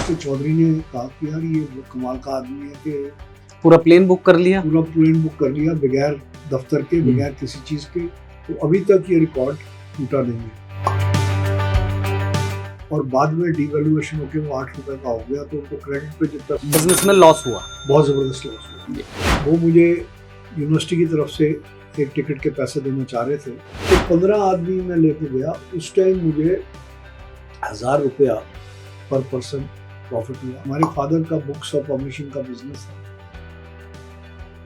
Mister Chaudhary ने कहा कि यार ये कमाल का आदमी है कि पूरा प्लेन बुक कर लिया, पूरा प्लेन बुक कर लिया बगैर दफ्तर के, बगैर किसी चीज़ के। तो अभी तक ये रिकॉर्ड टूटा नहीं है। और बाद में डिवैल्यूएशन होकर वो 8 रुपए का हो गया, तो उनको क्रेडिट पे जितना बिजनेस में लॉस हुआ, बहुत ज़बरदस्त लॉस हुआ। वो मुझे यूनिवर्सिटी की तरफ से एक टिकट के पैसे देना चाह रहे थे, तो 15 आदमी मैं लेके गया। उस टाइम मुझे 1000 रुपया पर पर्सन प्रॉफिट हुआ। हमारे फादर का बुक्स और पब्लिशिंग का बिजनेस था,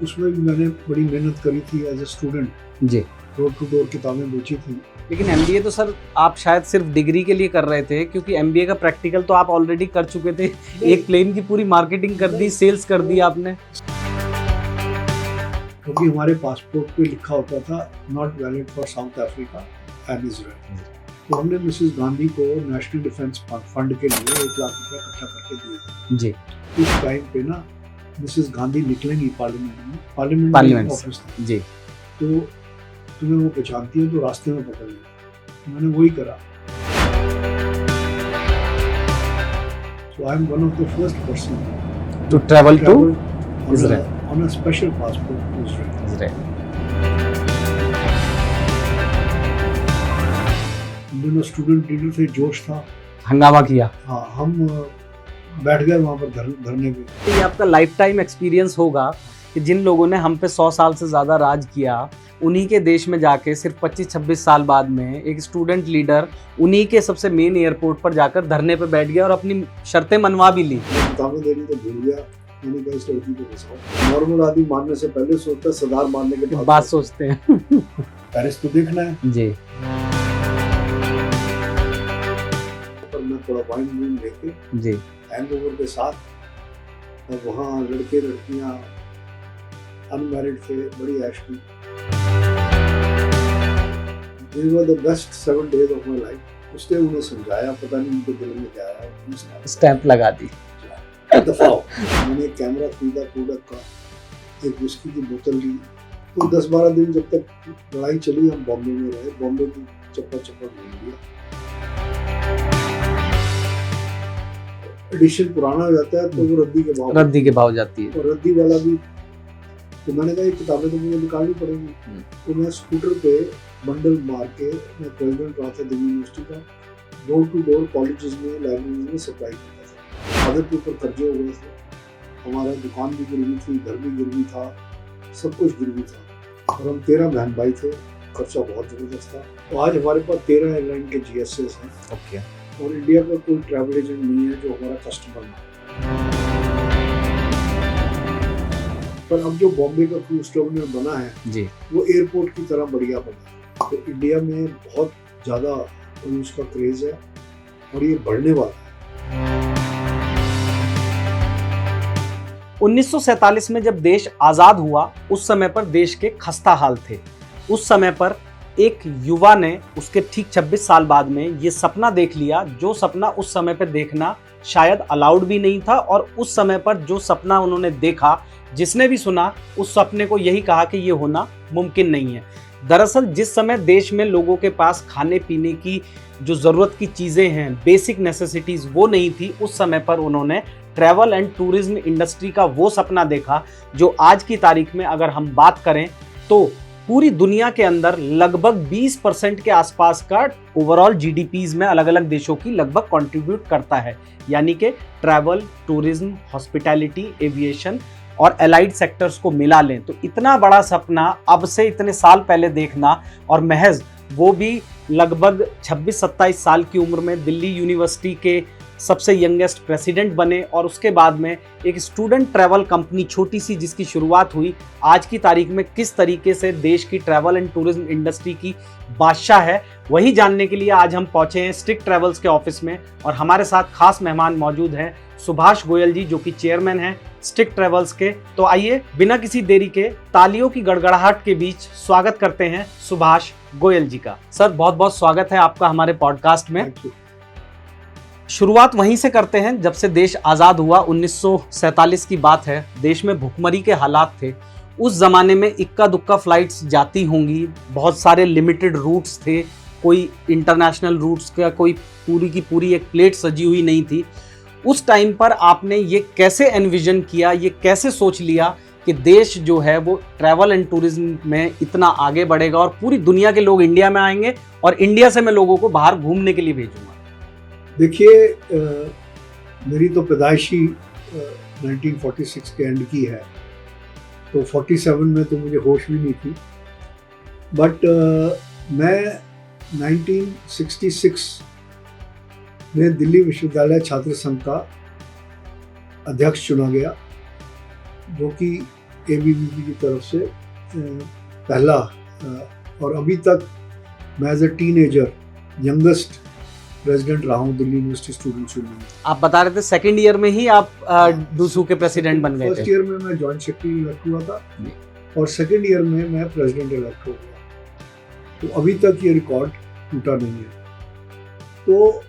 उसमें भी मैंने बड़ी मेहनत करी थी एज ए स्टूडेंट जी। डोर टू डोर किताबें बेची थी। लेकिन एमबीए तो सर आप शायद सिर्फ डिग्री के लिए कर रहे थे, क्योंकि एमबीए का प्रैक्टिकल तो आप ऑलरेडी कर चुके थे। एक प्लेन की पूरी मार्केटिंग कर दी, सेल्स कर दी आपने। क्योंकि हमारे पासपोर्ट पे लिखा होता था not valid for south Africa and Israel. तो हमने मिसेस गांधी को नेशनल डिफेंस फंड के लिए 1 लाख रुपया इकट्ठा करके दिए थे जी। इस टाइम पे ना मिसेस गांधी निकलेंगी पार्लियामेंट ऑफिस था जी। तो तुम्हें वो पहचानती है तो रास्ते में पकड़ लिया। मैंने वही करा। So I am one of the first person to travel to Israel on a special passport to Israel. दोनों स्टूडेंट लीडर थे, जोश था, हंगामा किया। हाँ, हम बैठ गए वहाँ पर धरने पे। ये आपका लाइफ टाइम एक्सपीरियंस होगा कि जिन लोगों ने हम पे 100 साल से ज़्यादा राज किया, उन्हीं के देश में जाके सिर्फ 25-26 साल बाद में एक स्टूडेंट लीडर उन्हीं के सबसे मेन एयरपोर्ट पर जाकर धरने पे बैठ गया और अपनी शर्तें मनवा भी ली। किताबें देनी तो भूल गया, मैंने कहा इस लड़की को बचाओ। नॉर्मल आदमी मारने से पहले सोचता है, सरदार मारने के बाद बात सोचते हैं। पेरिस तो देखना है जी। पर मैं थोड़ा वाइन वून लेके जी हैंगओवर के साथ, और वहाँ लड़के लड़कियाँ अनमैरिड थे, बड़ी ऐश की। These were the best 7 days of my life। उसने उन्हें समझाया, पता नहीं उनके दिल में क्या आया, स्टैंप लगा दी। दफाओ। मैंने एक कैमरा खरीदा कोडक का, एक विस्की की बोतल ली। तो 10-12 दिन जब तक लड़ाई चली, हम बॉम्बे में रहे। बॉम्बे की चप्पा घूम लिया। एडिशन पुराना हो जाता है तो वो रद्दी के भाव जाती है। और रद्दी वाला भी। तो मैंने कहा ये किताबें तो मुझे निकालनी पड़ेंगी। तो मैं स्कूटर पे बंडल मार के, मैं प्रेसिडेंट रहा था दिल्ली यूनिवर्सिटी का, डोर टू डोर कॉलेजेस में, लाइब्रेरीज में सप्लाई करता था। फादर के ऊपर कर्जे हो गए थे, हमारा दुकान भी गिरवी थी, घर भी गिरवी था, सब कुछ गिरवी था। और हम 13 बहन भाई थे, खर्चा बहुत ज़बरदस्त था। तो आज हमारे पास 13 एयरलाइन के GSAs हैं। ओके। और इंडिया का कोई ट्रैवल एजेंट नहीं है जो हमारा कस्टमर ना। पर अब जो बॉम्बे का क्रूज टर्मिनल बना है जी, वो एयरपोर्ट की तरह बढ़िया बना है। तो इंडिया में बहुत ज़्यादा क्रूज का क्रेज़ है और ये बढ़ने वाला है। 1947 में जब देश आज़ाद हुआ, उस समय पर देश के खस्ता हाल थे। उस समय पर एक युवा ने उसके ठीक 26 साल बाद में ये सपना देख लिया, जो सपना उस समय पर देखना शायद अलाउड भी नहीं था। और उस समय पर जो सपना उन्होंने देखा, जिसने भी सुना उस सपने को यही कहा कि ये होना मुमकिन नहीं है। दरअसल जिस समय देश में लोगों के पास खाने पीने की जो ज़रूरत की चीज़ें हैं, बेसिक नेसेसिटीज़, वो नहीं थी, उस समय पर उन्होंने ट्रैवल एंड टूरिज्म इंडस्ट्री का वो सपना देखा जो आज की तारीख में अगर हम बात करें तो पूरी दुनिया के अंदर लगभग 20% के आसपास का ओवरऑल GDPs में अलग अलग देशों की लगभग कंट्रीब्यूट करता है। यानी कि ट्रैवल, टूरिज्म, हॉस्पिटैलिटी, एविएशन और एलाइड सेक्टर्स को मिला लें तो इतना बड़ा सपना अब से इतने साल पहले देखना, और महज वो भी लगभग 26-27 साल की उम्र में दिल्ली यूनिवर्सिटी के सबसे यंगेस्ट प्रेसिडेंट बने, और उसके बाद में एक स्टूडेंट ट्रैवल कंपनी छोटी सी जिसकी शुरुआत हुई, आज की तारीख में किस तरीके से देश की ट्रैवल एंड टूरिज्म इंडस्ट्री की बादशाह है, वही जानने के लिए आज हम पहुंचे हैं स्टिक ट्रैवल्स के ऑफिस में। और हमारे साथ खास मेहमान मौजूद हैं, सुभाष गोयल जी, जो कि चेयरमैन हैं स्टिक ट्रैवल्स के। तो आइए बिना किसी देरी के तालियों की गड़गड़ाहट के बीच स्वागत करते हैं सुभाष गोयल जी का। सर बहुत बहुत स्वागत है आपका हमारे पॉडकास्ट में। शुरुआत वहीं से करते हैं जब से देश आज़ाद हुआ। 1947 की बात है, देश में भुखमरी के हालात थे। उस ज़माने में इक्का दुक्का फ्लाइट्स जाती होंगी, बहुत सारे लिमिटेड रूट्स थे, कोई इंटरनेशनल रूट्स का कोई पूरी की पूरी एक प्लेट सजी हुई नहीं थी। उस टाइम पर आपने ये कैसे एनविजन किया, ये कैसे सोच लिया कि देश जो है वो ट्रैवल एंड टूरिज्म में इतना आगे बढ़ेगा और पूरी दुनिया के लोग इंडिया में आएंगे और इंडिया से मैं लोगों को बाहर घूमने के लिए भेजूंगा? देखिए, मेरी तो पैदाइश ही 1946 के एंड की है, तो 47 में तो मुझे होश भी नहीं थी। बट मैं 1966 में दिल्ली विश्वविद्यालय छात्र संघ का अध्यक्ष चुना गया, जो कि ABVP की तरफ से पहला, और अभी तक मैं as a teenager youngest president रहा हूँ दिल्ली यूनिवर्सिटी स्टूडेंट्स यूनियन। आप बता रहे थे सेकंड ईयर में ही आप डूसू के प्रेसिडेंट बन गए थे। फर्स्ट ईयर में मैं जॉइंट सेक्रेटरी इलेक्ट हुआ था और सेकंड ईयर में मैं प्रेसिडेंट इलेक्ट हो गया। तो अभी तक ये रिकॉर्ड टूटा नहीं है। तो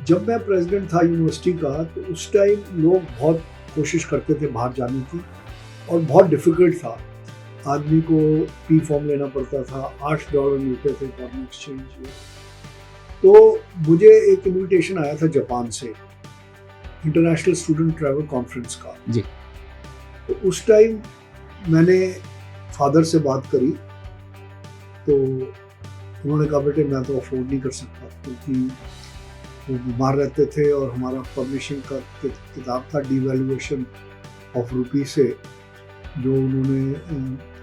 जब मैं प्रेसिडेंट था यूनिवर्सिटी का, तो उस टाइम लोग बहुत कोशिश करते थे बाहर जाने की और बहुत डिफिकल्ट था। आदमी को P फॉर्म लेना पड़ता था, $8 मिलते थे फॉरेन एक्सचेंज में। तो मुझे एक इनविटेशन आया था जापान से, इंटरनेशनल स्टूडेंट ट्रैवल कॉन्फ्रेंस का जी। तो उस टाइम मैंने फादर से बात करी, तो उन्होंने कहा बेटे मैं तो अफोर्ड नहीं कर सकता, क्योंकि वो बीमार रहते थे और हमारा पब्लिशिंग का किताब था डिवैल्यूएशन ऑफ रूपी से, जो उन्होंने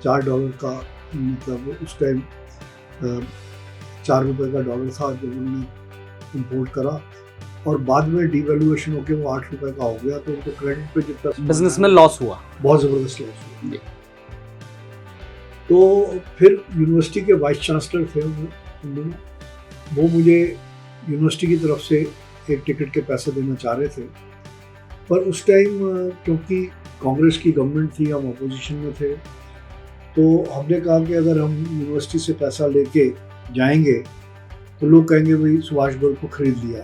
$4 का, मतलब उस टाइम $4 का डॉलर था जो उन्होंने इम्पोर्ट करा, और बाद में डिवैल्यूएशन होकर वो $8 का हो गया। तो उनको क्रेडिट पे जितना बिजनेस में लॉस हुआ, बहुत ज़बरदस्त लॉस हुआ। तो फिर यूनिवर्सिटी के वाइस चांसलर थे उन दिनों, वो मुझे यूनिवर्सिटी की तरफ से एक टिकट के पैसे देना चाह रहे थे, पर उस टाइम क्योंकि कांग्रेस की गवर्नमेंट थी, हम अपोजिशन में थे, तो हमने कहा कि अगर हम यूनिवर्सिटी से पैसा लेके जाएंगे तो लोग कहेंगे भाई सुभाष गोयल को खरीद लिया।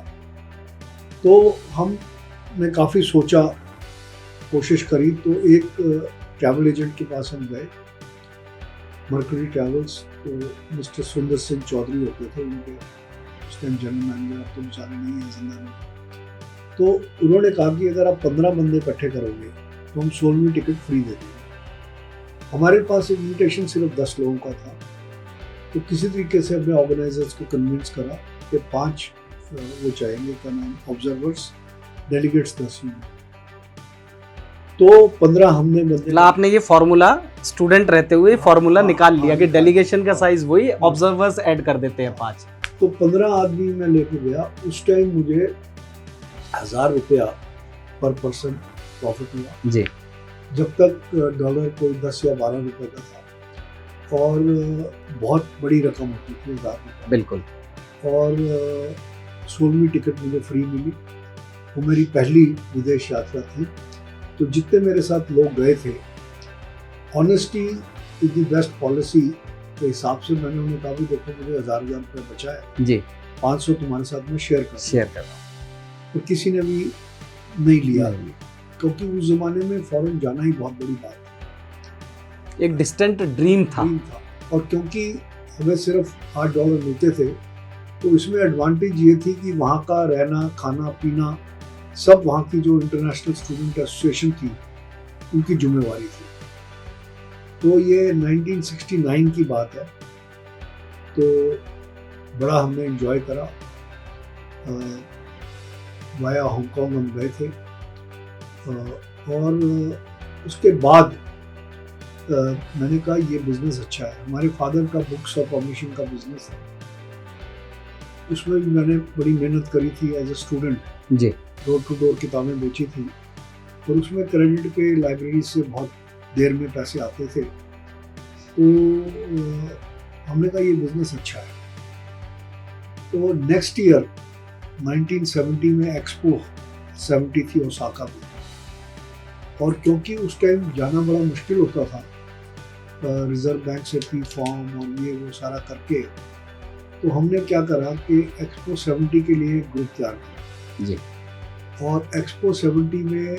तो हमने काफ़ी सोचा, कोशिश करी, तो एक ट्रैवल एजेंट के पास हम गए, मर्करी ट्रैवल्स। तो मिस्टर सुंदर सिंह चौधरी होते थे उनके उस टाइम जनरल मैनेजर, अब तो बेचारे नहीं है जिंदा में। तो उन्होंने कहा कि अगर आप 15 बंदे इकट्ठे करोगे तो हम 16वीं टिकट फ्री दे देंगे। हमारे पास इन्विटेशन सिर्फ 10 लोगों का था, तो किसी तरीके से हमने ऑर्गेनाइजर्स को कन्विंस करा कि 5 वो चाहेंगे, क्या नाम, ऑब्जर्वर्स, डेलीगेट्स 10 ही। तो 15 हमने मतलब आपने ये फॉर्मूला स्टूडेंट रहते हुए फॉर्मूला निकाल लिया कि डेलीगेशन का साइज वही, ऑब्जर्वर्स ऐड कर देते हैं 5। तो 15 आदमी मैं लेके गया। उस टाइम मुझे $1000 पर पर्सन प्रॉफिट हुआ जी, जब तक डॉलर कोई 10 या 12 रुपए का था, और बहुत बड़ी रकम होती थी $1000। बिल्कुल। और 16वीं टिकट मुझे फ्री मिली। वो मेरी पहली विदेश यात्रा थी। तो जितने मेरे साथ लोग गए थे, honesty is the best policy के हिसाब से मैंने उन्हें कहा भी देखो मुझे $1000 रुपये बचा है जी, 500 तुम्हारे साथ में शेयर कर रहा तो किसी ने भी नहीं लिया, क्योंकि उस जमाने में फॉरेन जाना ही बहुत बड़ी बात थी, एक डिस्टेंट ड्रीम था। और क्योंकि हमें सिर्फ $8 मिलते थे, तो इसमें एडवांटेज ये थी कि वहाँ का रहना, खाना पीना सब वहाँ की जो इंटरनेशनल स्टूडेंट एसोसिएशन थी उनकी जिम्मेवारी थी। तो ये 1969 की बात है। तो बड़ा हमने एंजॉय करा। वाया हांगकांग हम गए थे, और उसके बाद मैंने कहा ये बिजनेस अच्छा है। हमारे फादर का बुक्स और पब्लिशिंग का बिजनेस है, उसमें भी मैंने बड़ी मेहनत करी थी एज ए स्टूडेंट जी। डोर टू डोर किताबें बेची थी, और उसमें क्रेडिट पे लाइब्रेरी से बहुत देर में पैसे आते थे। तो हमने कहा ये बिजनेस अच्छा है। तो नेक्स्ट ईयर 1970 में एक्सपो 70 थी ओसाका में, और क्योंकि उस टाइम जाना बड़ा मुश्किल होता था, रिजर्व बैंक से P फॉर्म और ये वो सारा करके, तो हमने क्या करा कि एक्सपो 70 के लिए ग्रुप तैयार किया जी। और एक्सपो 70 में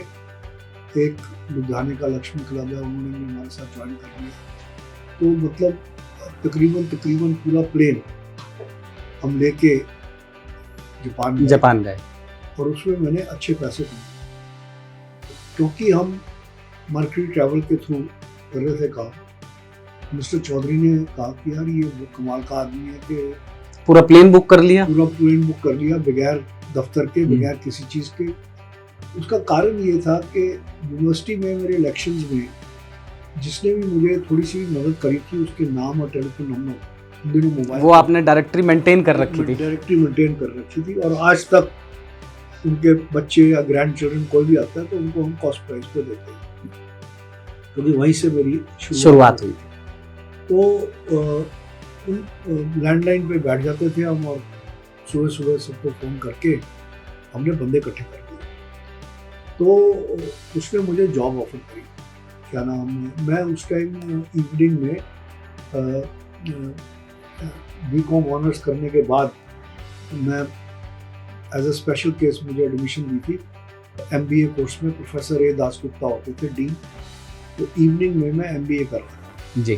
एक लुधियाने का लक्ष्मी क्लब है, उन्होंने भी हमारे साथ ज्वाइन कर लिया। तो मतलब तकरीबन पूरा प्लेन हम लेके जापान गए, और उसमें मैंने अच्छे पैसे कमाए। क्योंकि हम मर्करी ट्रैवल के थ्रू कर रहे थे काम, मिस्टर चौधरी ने कहा कि यार ये वो कमाल का आदमी है कि पूरा प्लेन बुक कर लिया। पूरा प्लेन बुक कर लिया बगैर दफ्तर के, बगैर किसी चीज़ के। उसका कारण ये था कि यूनिवर्सिटी में मेरे इलेक्शंस में जिसने भी मुझे थोड़ी सी मदद करी थी उसके नाम और टेलीफोन नंबर उन दिनों मोबाइल वो आपने डायरेक्टरी मेंटेन कर रखी थी। डायरेक्टरी मेंटेन कर रखी थी और आज तक उनके बच्चे या ग्रैंड चिल्ड्रन कोई भी आता है तो उनको हम कॉस्ट प्राइस पे देते हैं, क्योंकि वहीं से मेरी शुरुआत हुई। तो लैंडलाइन पे बैठ जाते थे हम और सुबह सुबह सबको फ़ोन करके हमने बंदे इकट्ठे कर दिए। तो उसने मुझे जॉब ऑफर करी, क्या नाम है, मैं उस टाइम इवनिंग में बीकॉम ऑनर्स करने के बाद मैं एज अ स्पेशल केस मुझे एडमिशन दी थी MBA कोर्स में। प्रोफेसर ए दासगुप्ता होते थे डीन, तो इवनिंग में मैं MBA कर रहा था जी।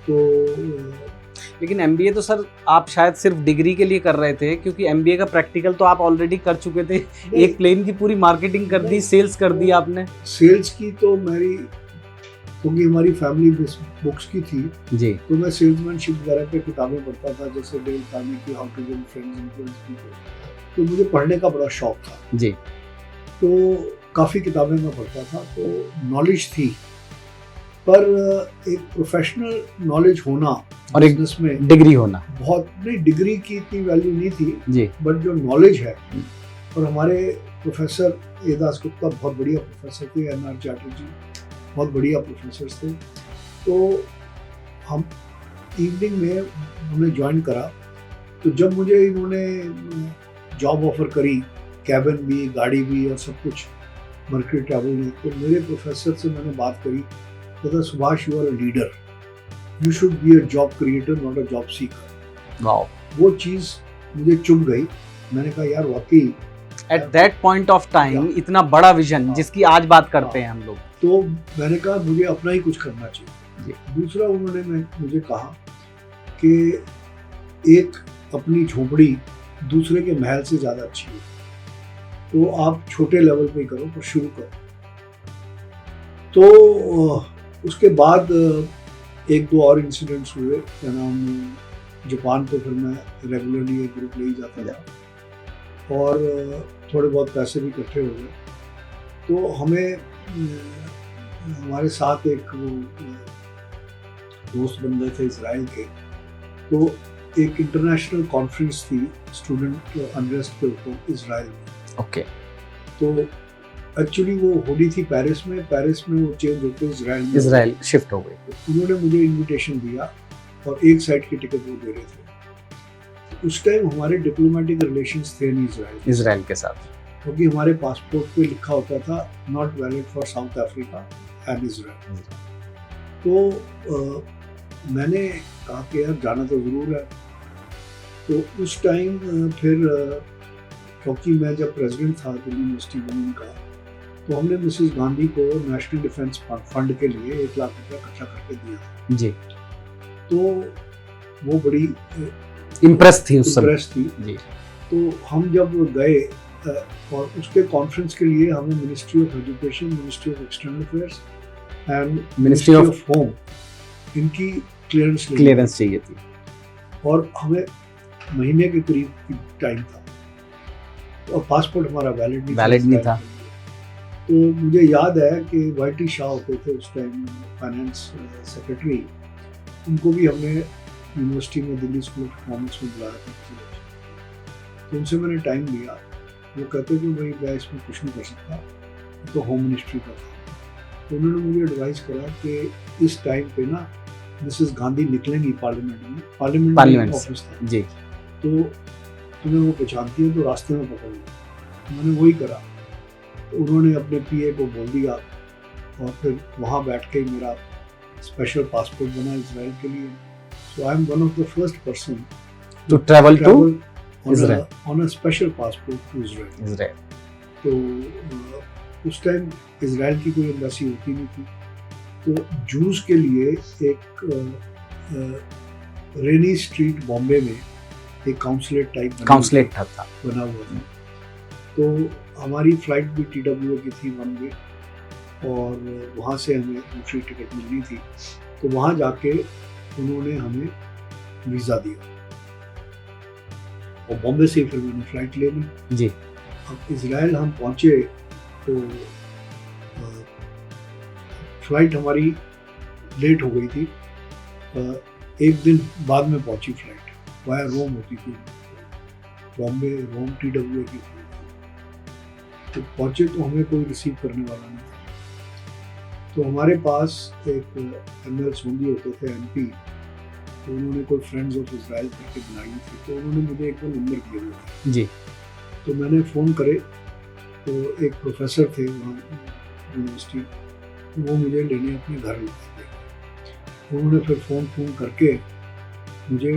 तो लेकिन MBA तो सर आप शायद सिर्फ डिग्री के लिए कर रहे थे, क्योंकि MBA का प्रैक्टिकल तो आप ऑलरेडी कर चुके थे। एक प्लेन की पूरी मार्केटिंग कर दी, सेल्स कर दी आपने। सेल्स की तो मेरी, क्योंकि हमारी फैमिली बुक्स की थी जी, तो मैं सेल्समैनशिप वगैरह पे किताबें पढ़ता था, जैसे Dale Carnegie, how to win friends influence people. तो मुझे पढ़ने का बड़ा शौक था जी। तो काफ़ी किताबें मैं पढ़ता था, तो नॉलेज थी, पर एक प्रोफेशनल नॉलेज होना और एक बिजनेस में डिग्री होना, बहुत नहीं, डिग्री की इतनी वैल्यू नहीं थी जी, बट जो नॉलेज है। और हमारे प्रोफेसर ए दासगुप्ता बहुत बढ़िया प्रोफेसर थे, NR चैटर्जी बहुत बढ़िया प्रोफेसर थे। तो हम इवनिंग में हमने ज्वाइन करा, तो जब मुझे इन्होंने जॉब ऑफर करी, कैबिन भी, गाड़ी भी और सब कुछ मर्करी ट्रैवल में, तो मेरे प्रोफेसर से मैंने बात करी, कहता Subhash you are a leader, you should be a job creator not a job seeker. Wow, वो चीज़ मुझे चुभ गई। मैंने कहा यार वाकई at that point of time इतना बड़ा विजन जिसकी आज बात करते हैं हम लोग। तो मैंने कहा मुझे अपना ही कुछ करना चाहिए। दूसरा उन्होंने मुझे कहा कि एक अपनी झोपड़ी दूसरे के महल से ज़्यादा अच्छी है, तो आप छोटे लेवल पे ही करो पर शुरू करो। तो उसके बाद एक दो और इंसिडेंट्स हुए, क्या नाम, जापान तो फिर मैं रेगुलरली एक ग्रुप ले ही जाता था और थोड़े बहुत पैसे भी इकट्ठे हो गए। तो हमें हमारे साथ एक वो दोस्त बन गए थे इजराइल के, तो एक इंटरनेशनल कॉन्फ्रेंस थी स्टूडेंट अनरेस्ट के ऊपर इजराइल में। ओके। तो एक्चुअली वो होनी थी पेरिस में वो चेंज होकर इजराइल शिफ्ट हो गई। उन्होंने मुझे इनविटेशन दिया और एक साइड की टिकट वो दे रहे थे। उस टाइम हमारे डिप्लोमेटिक रिलेशंस थे नहीं इजराइल के साथ, क्योंकि हमारे पासपोर्ट पे लिखा होता था not valid for south Africa and Israel. तो मैंने कहा कि यार जाना तो ज़रूर है। तो उस टाइम फिर क्योंकि मैं जब प्रेसिडेंट था दिल्ली यूनिवर्सिटी वुमेन का, तो हमने मिसेस गांधी को नेशनल डिफेंस फंड के लिए 1 लाख रुपया इकट्ठा करके दिया जी। तो वो बड़ी इम्प्रेस थी उस समय जी। तो हम जब गए और उसके कॉन्फ्रेंस के लिए हमें ministry of education, ministry of external affairs and ministry of home, इनकी क्लियरेंस चाहिए थी और हमें महीने के करीब टाइम था और पासपोर्ट हमारा वैलिड नहीं था। तो मुझे याद है कि YT शाह होते थे उस टाइम फाइनेंस सेक्रेटरी, उनको भी हमने यूनिवर्सिटी में दिल्ली स्कूल ऑफ इकोनॉमिक्स में बुलाया था। तो उनसे मैंने टाइम लिया। वो कहते कि भाई मैं इसमें कुछ नहीं कर सकता, तो होम मिनिस्ट्री का था। तो उन्होंने मुझे एडवाइस करा कि इस टाइम पे ना मिसेस गांधी निकलेंगी पार्लियामेंट ऑफिस था जी, तो तुम्हें वो पहचानती है तो रास्ते में पकड़ लो। मैंने वही करा। तो उन्होंने अपने PA को बोल दिया और फिर वहाँ बैठ के मेरा स्पेशल पासपोर्ट बना इजराइल के लिए। So I am one of the first person to travel to Israel on a special passport to Israel. तो उस टाइम इजराइल की कोई एम्बेसी होती नहीं थी, तो जूस के लिए एक रेनी स्ट्रीट बॉम्बे में एक काउंसलेट था बना हुआ था। तो हमारी फ्लाइट भी TWA की थी 1 वे, और वहाँ से हमें दूसरी टिकट मिलनी थी, तो वहाँ जाके उन्होंने हमें वीज़ा दिया और बॉम्बे से फिर मैंने फ़्लाइट ले ली जी। अब इजराइल हम पहुँचे तो फ़्लाइट हमारी लेट हो गई थी, एक दिन बाद में पहुँची फ़्लाइट, वाया रोम होती थी, बॉम्बे रोम TWA की फ़्लाइट थी। तो पहुँचे तो हमें कोई रिसीव करने वाला नहीं था, तो हमारे पास एक ML सोंदी होते थे MP, तो उन्होंने कोई फ्रेंड्स ऑफ इजराइल करके बनाई थी, तो उन्होंने मुझे एक दो नंबर दिए हुए थे जी। तो मैंने फ़ोन करे, तो एक प्रोफेसर थे वहाँ यूनिवर्सिटी, वो मुझे लेने अपने घर ले गए। उन्होंने फिर फ़ोन करके मुझे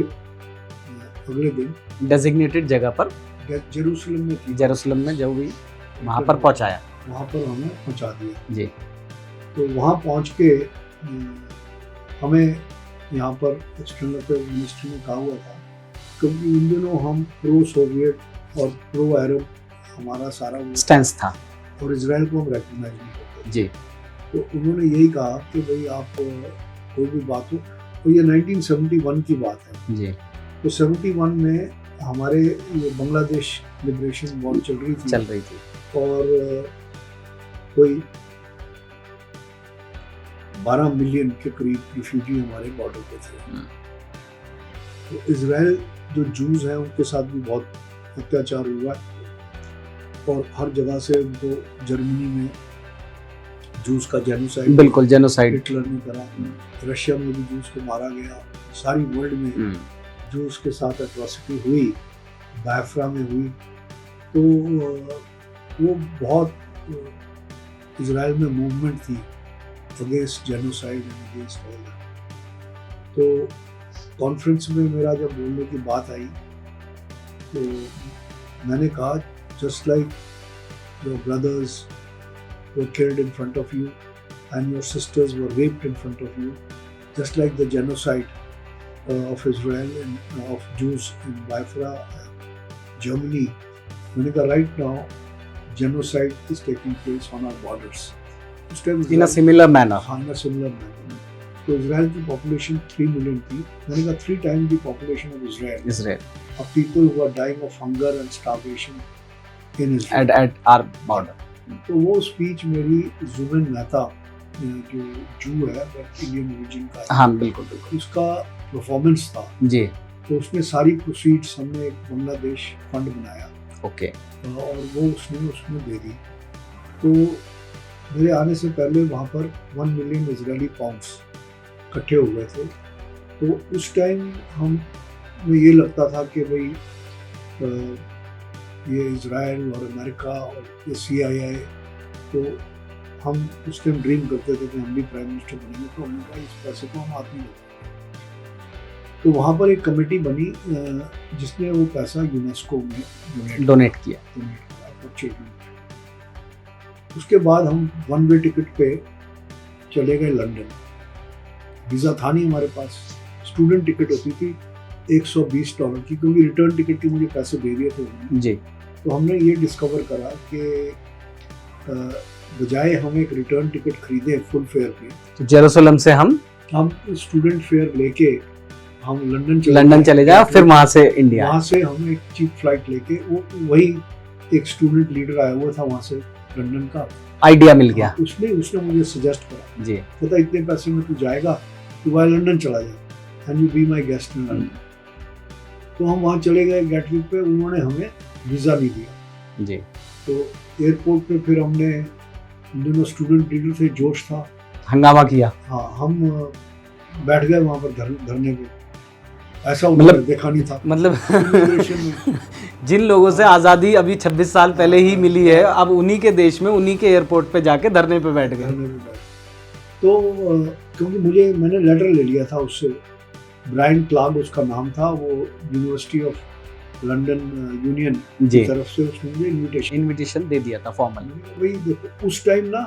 अगले दिन डेजिग्नेटेड जगह पर जेरूसलम में थी, जेरूसलम में जो भी वहाँ पर पहुँचाया। वहाँ पर हमें पहुँचा दिया जी। तो वहाँ पहुँच के हमें यहाँ पर एक्सटर्नल अफेयर्स मिनिस्ट्री में कहा हुआ था, क्योंकि उन दिनों हम प्रो सोवियत और प्रो अरब हमारा सारा वो स्टैंस था और इजराइल को हम रिकॉग्नाइज नहीं करते जी। तो उन्होंने यही कहा कि भाई आप कोई भी बात हो, तो ये 1971 की बात है जी। तो 71 में हमारे ये बांग्लादेश लिबरेशन वॉर चल रही थी और कोई 12 मिलियन के करीब रिफ्यूजी हमारे बॉर्डर पे थे। तो इजराइल जो जूस हैं उनके साथ भी बहुत अत्याचार हुआ और हर जगह से उनको जर्मनी में जूस का जेनोसाइड, बिल्कुल जेनोसाइड हिटलर ने करा, रशिया में भी जूस को मारा गया, सारी वर्ल्ड में जूस के साथ एट्रॉसिटी हुई, बायफ्रा में हुई, तो वो बहुत इजराइल में मूवमेंट थी against genocide and against all that. तो कॉन्फ्रेंस में मेरा जब बोलने की बात आई तो मैंने कहा just like your brothers were killed in front of you and your sisters were raped in front of you, just like the genocide of Israel and of Jews in Biafra Germany, मैंने कहा right now genocide is taking place on our borders in a similar manner. हाँ, in a similar manner. तो Israel की population 3 million थी, मैंने कहा 3 times the population of Israel of people who are dying of hunger and starvation in Israel at our border। तो वो speech मेरी जुबिन मेहता जो जू है इंडियन ओरिजिन का, हाँ बिल्कुल बिल्कुल, उसका परफॉर्मेंस था जी। तो उसमें सारी प्रोसीड्स हमने एक बांग्लादेश फंड बनाया ओके और वो उसमें दे दी। तो मेरे आने से पहले वहाँ पर 1 मिलियन इजरायली पाउंड्स इकट्ठे हो गए थे। तो उस टाइम हमें ये लगता था कि भाई ये इजराइल और अमेरिका और ये CIA, तो हम उस टाइम ड्रीम करते थे कि हम भी प्राइम मिनिस्टर बनेंगे, तो हमने कहा इस पैसे को हम हाथ नहीं लगाएंगे। तो वहाँ पर एक कमेटी बनी जिसने वो पैसा यूनेस्को में डोनेट किया। उसके बाद हम 1 वे टिकट पे चले गए लंदन, वीज़ा था नहीं हमारे पास, स्टूडेंट टिकट होती थी $120 की, क्योंकि रिटर्न टिकट के मुझे पैसे दे दिए थे उन्होंने जी। तो हमने ये डिस्कवर करा कि बजाय हम एक रिटर्न टिकट खरीदें फुल फेयर पे, तो जेरूसलम से हम स्टूडेंट फेयर लेके हम लंदन चले जाए, फिर वहाँ से इंडिया, वहाँ से हम एक चीप फ्लाइट लेके, वो वही एक स्टूडेंट लीडर आया हुआ था वहाँ से लंदन का, आइडिया मिल गया। उसने मुझे सजेस्ट करा जी, पता इतने पैसे में तू जाएगा, तू वहाँ लंदन चला जाए and you be my guest in London. तो हम वहाँ चले गए गेटविक पे, उन्होंने हमें वीज़ा नहीं दिया जी। तो एयरपोर्ट पे फिर हमने, दोनों स्टूडेंट लीडर थे, जोश था, हंगामा किया। हाँ, हम बैठ गए वहाँ पर धरने पे, ऐसा उन्होंने देखा नहीं था। मतलब जिन लोगों से आज़ादी अभी 26 साल पहले ही मिली है, अब उन्हीं के देश में, उन्हीं के एयरपोर्ट पे जाके धरने पे बैठ गए। तो क्योंकि मैंने लेटर ले लिया था उससे, ब्रायन क्लार्क उसका नाम था, वो यूनिवर्सिटी ऑफ लंदन यूनियन की तरफ से उसने मुझे इनविटेशन दे दिया था फॉर्मल। वही देखो, उस टाइम ना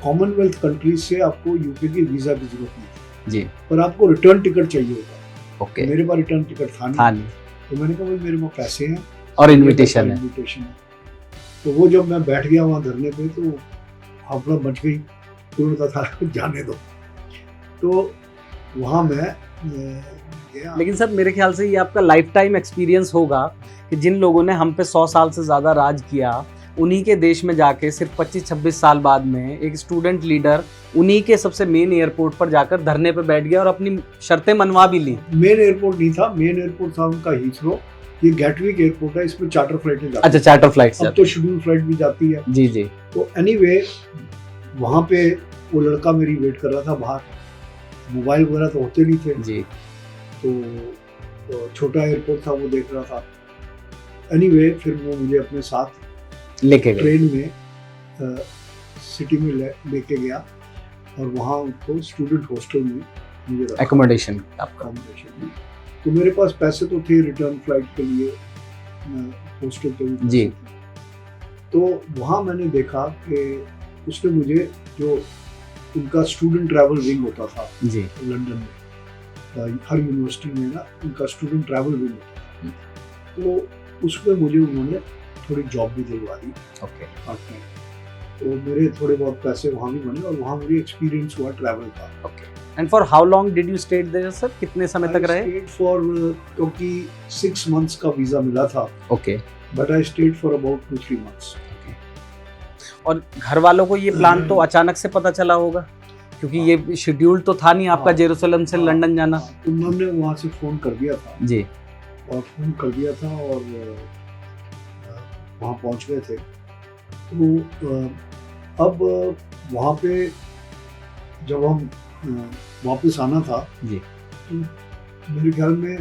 कॉमनवेल्थ कंट्रीज से आपको यूके की वीज़ा की जरूरत नहीं थी जी, पर आपको रिटर्न टिकट चाहिए होता। ओके, मेरे पास रिटर्न टिकट था नहीं, तो मैंने कहा भाई मेरे पास पैसे हैं और इनविटेशन है। तो वो जब मैं बैठ गया वहाँ धरने पे, तो अपना बच गई, तो उन्होंने कहा जाने दो। तो वहाँ मैं गया। लेकिन सर मेरे ख्याल से ये आपका लाइफ टाइम एक्सपीरियंस होगा कि जिन लोगों ने हम पे 100 साल से ज़्यादा राज किया, उन्हीं के देश में जाके सिर्फ 25-26 साल बाद में एक स्टूडेंट लीडर उन्हीं के सबसे मेन एयरपोर्ट पर जाकर धरने पे बैठ गया और अपनी शर्तें मनवा भी ली। मेन एयरपोर्ट नहीं था, मेन एयरपोर्ट था उनका हीथ्रो। ये गेटविक एयरपोर्ट है, इसमें चार्टर फ्लाइटें जाती हैं। अच्छा, चार्टर फ्लाइट अब तो शेड्यूल फ्लाइट भी जाती है। जी जी। तो एनीवे वहाँ पे वो लड़का मेरी वेट कर रहा था बाहर, मोबाइल वगैरह तो होते नहीं थे जी। तो छोटा एयरपोर्ट था, वो देख रहा था। एनीवे फिर वो मुझे अपने साथ लेके गए ट्रेन में सिटी में लेके गया और वहाँ उनको स्टूडेंट हॉस्टल में मुझे रखा, एकोमोडेशन आपका। accommodation में। तो मेरे पास पैसे तो थे रिटर्न फ्लाइट के लिए, हॉस्टल के भी पैसे जी। थे। तो वहाँ मैंने देखा कि उसने मुझे, जो उनका स्टूडेंट ट्रैवल विंग होता था जी। लंदन में, हर यूनिवर्सिटी में ना उनका स्टूडेंट ट्रैवल विंग होता था, तो उसमें मुझे उन्होंने थोड़ी जॉब भी दिलवा दी ओके। Part time. तो मेरे थोड़े बहुत पैसे वहाँ भी बने और वहाँ मुझे एक्सपीरियंस हुआ ट्रैवल का। Okay. And for how long did you stayed there sir? कितने समय तक रहे? I stayed for, क्योंकि 6 months का वीजा मिला था, okay. But I stayed for about 2-3 months। और घर वालों को ये प्लान तो अचानक से पता चला होगा, क्योंकि ये शेड्यूल तो था नहीं आपका जेरूसलम से लंदन जाना। उन्होंने वहाँ से फ़ोन कर दिया था जी। और फ़ोन कर दिया था और वहाँ पहुँच गए थे। तो अब वहाँ पे जब हम वापस आना था, जी, तो मेरे ख्याल में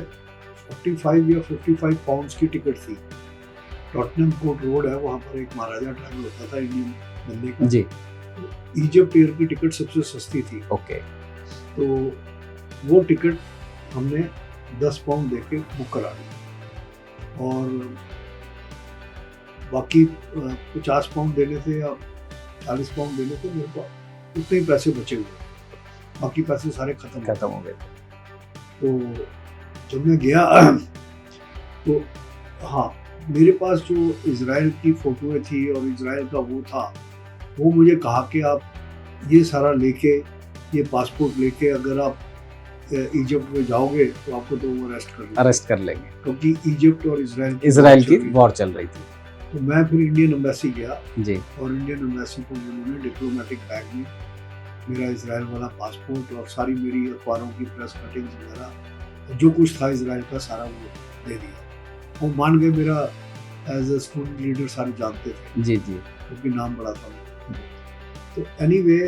45 या 55 पाउंड्स की टिकट थी। टॉटनहम कोर्ट रोड है, वहाँ पर एक महाराजा ट्रैवल होता था इंडियन बंदे का जी। इजिप्ट एयर की टिकट सबसे सस्ती थी। ओके। तो वो टिकट हमने 10 पाउंड देके बुक करा ली और बाकी 50 पाउंड देने थे या 40 पाउंड देने थे, मेरे पास उतने ही पैसे बचे हुए, बाकी पैसे सारे खत्म हो गए। तो जब मैं गया तो हाँ, मेरे पास जो इजराइल की फोटोएं थी और इजराइल का वो था, वो मुझे कहा कि आप ये सारा लेके, ये पासपोर्ट लेके अगर आप इजिप्ट में जाओगे तो आपको तो वो अरेस्ट कर लेंगे, क्योंकि इजिप्ट और इजराइल की वॉर चल रही थी। तो मैं फिर इंडियन एम्बेसी गया जी। और इंडियन एम्बेसी को उन्होंने डिप्लोमेटिक बैग में मेरा इजराइल वाला पासपोर्ट और सारी मेरी अखबारों की प्रेस कटिंग्स वगैरह जो कुछ था इजराइल का सारा वो दे दिया। वो मान गए, मेरा एज ए स्टूडेंट लीडर सारे जानते थे जी जी, क्योंकि नाम बड़ा था। तो एनीवे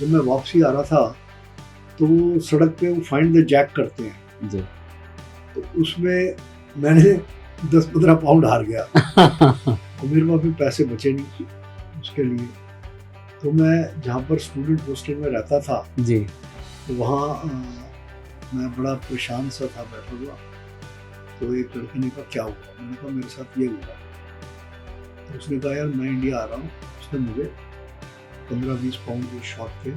जब मैं वापसी आ रहा था तो सड़क पे वो फाइंड द जैक करते हैं जी, तो उसमें मैंने 10-15 पाउंड हार गया और मेरे पास भी पैसे बचे नहीं उसके लिए। तो मैं जहाँ पर स्टूडेंट हॉस्टल में रहता था जी, तो वहाँ मैं बड़ा परेशान सा था बैठा हुआ। तो एक लड़के ने कहा क्या हुआ? मैंने कहा मेरे साथ ये हुआ। तो उसने कहा यार मैं इंडिया आ रहा हूँ। उसने मुझे 15-20 पाउंड जो शॉर्ट थे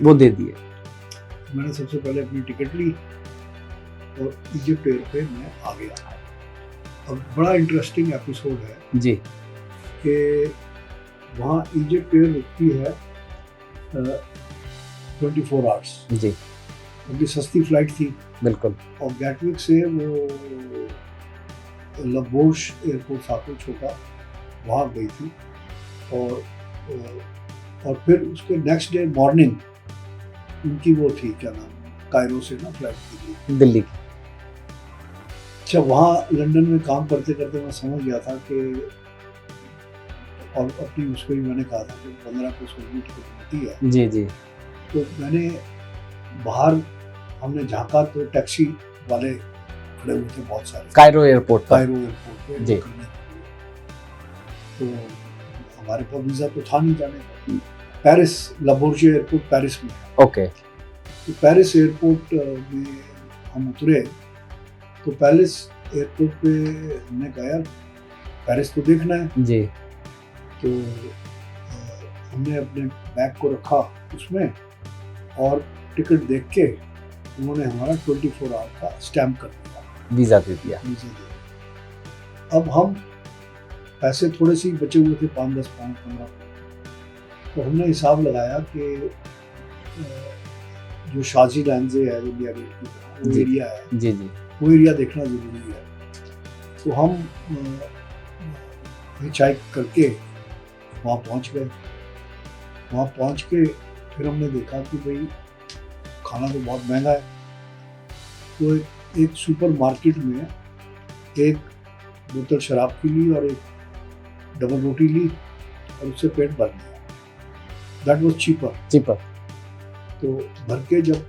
वो दे दिए। मैंने सबसे पहले अपनी टिकट ली और इजिप्ट एयर पे मैं आ गया। अब बड़ा इंटरेस्टिंग एपिसोड है जी कि वहाँ इजिप्ट एयर रुकती है 24 आवर्स जी, क्योंकि सस्ती फ्लाइट थी बिल्कुल। और गैटविक से वो लबोश एयरपोर्ट था कोई छोटा, वहाँ गई थी और फिर उसके नेक्स्ट डे मॉर्निंग उनकी वो थी क्या नाम, कायरो से ना फ्लाइट थी दिल्ली की। अच्छा, वहाँ लंदन में काम करते करते मैं समझ गया था कि, और अपनी उसको भी मैंने कहा था कि 15 को 16 टिकट होती है जी जी। तो मैंने बाहर हमने झांका तो टैक्सी वाले खड़े हुए थे बहुत सारे कायरो एयरपोर्ट पे जी। तो हमारे पास वीज़ा तो था नहीं जाने का। पेरिस लबोर्जे एयरपोर्ट पेरिस में है। ओके। तो पेरिस एयरपोर्ट में हम उतरे तो पेरिस एयरपोर्ट पे हमने कहा यार पेरिस तो देखना है जी। तो हमने अपने बैग को रखा उसमें और टिकट देख के उन्होंने हमारा 24 आवर का स्टैम्प कर दिया, वीज़ा दे दिया। अब हम पैसे थोड़े से बचे हुए थे, 5-10 पाउंड 15। तो हमने हिसाब लगाया कि जो शाजी लैंडजे है इंडिया गेट की तरह वो जी। एरिया है, जी जी वो एरिया देखना ज़रूरी है। तो हम हिचहाइक करके वहाँ पहुँच गए। वहाँ पहुँच के फिर हमने देखा कि भाई खाना तो बहुत महंगा है। तो एक सुपर मार्केट में एक बोतल शराब की ली और एक डबल रोटी ली और उससे पेट भर लिया। That was cheaper. चीपर। तो भर के जब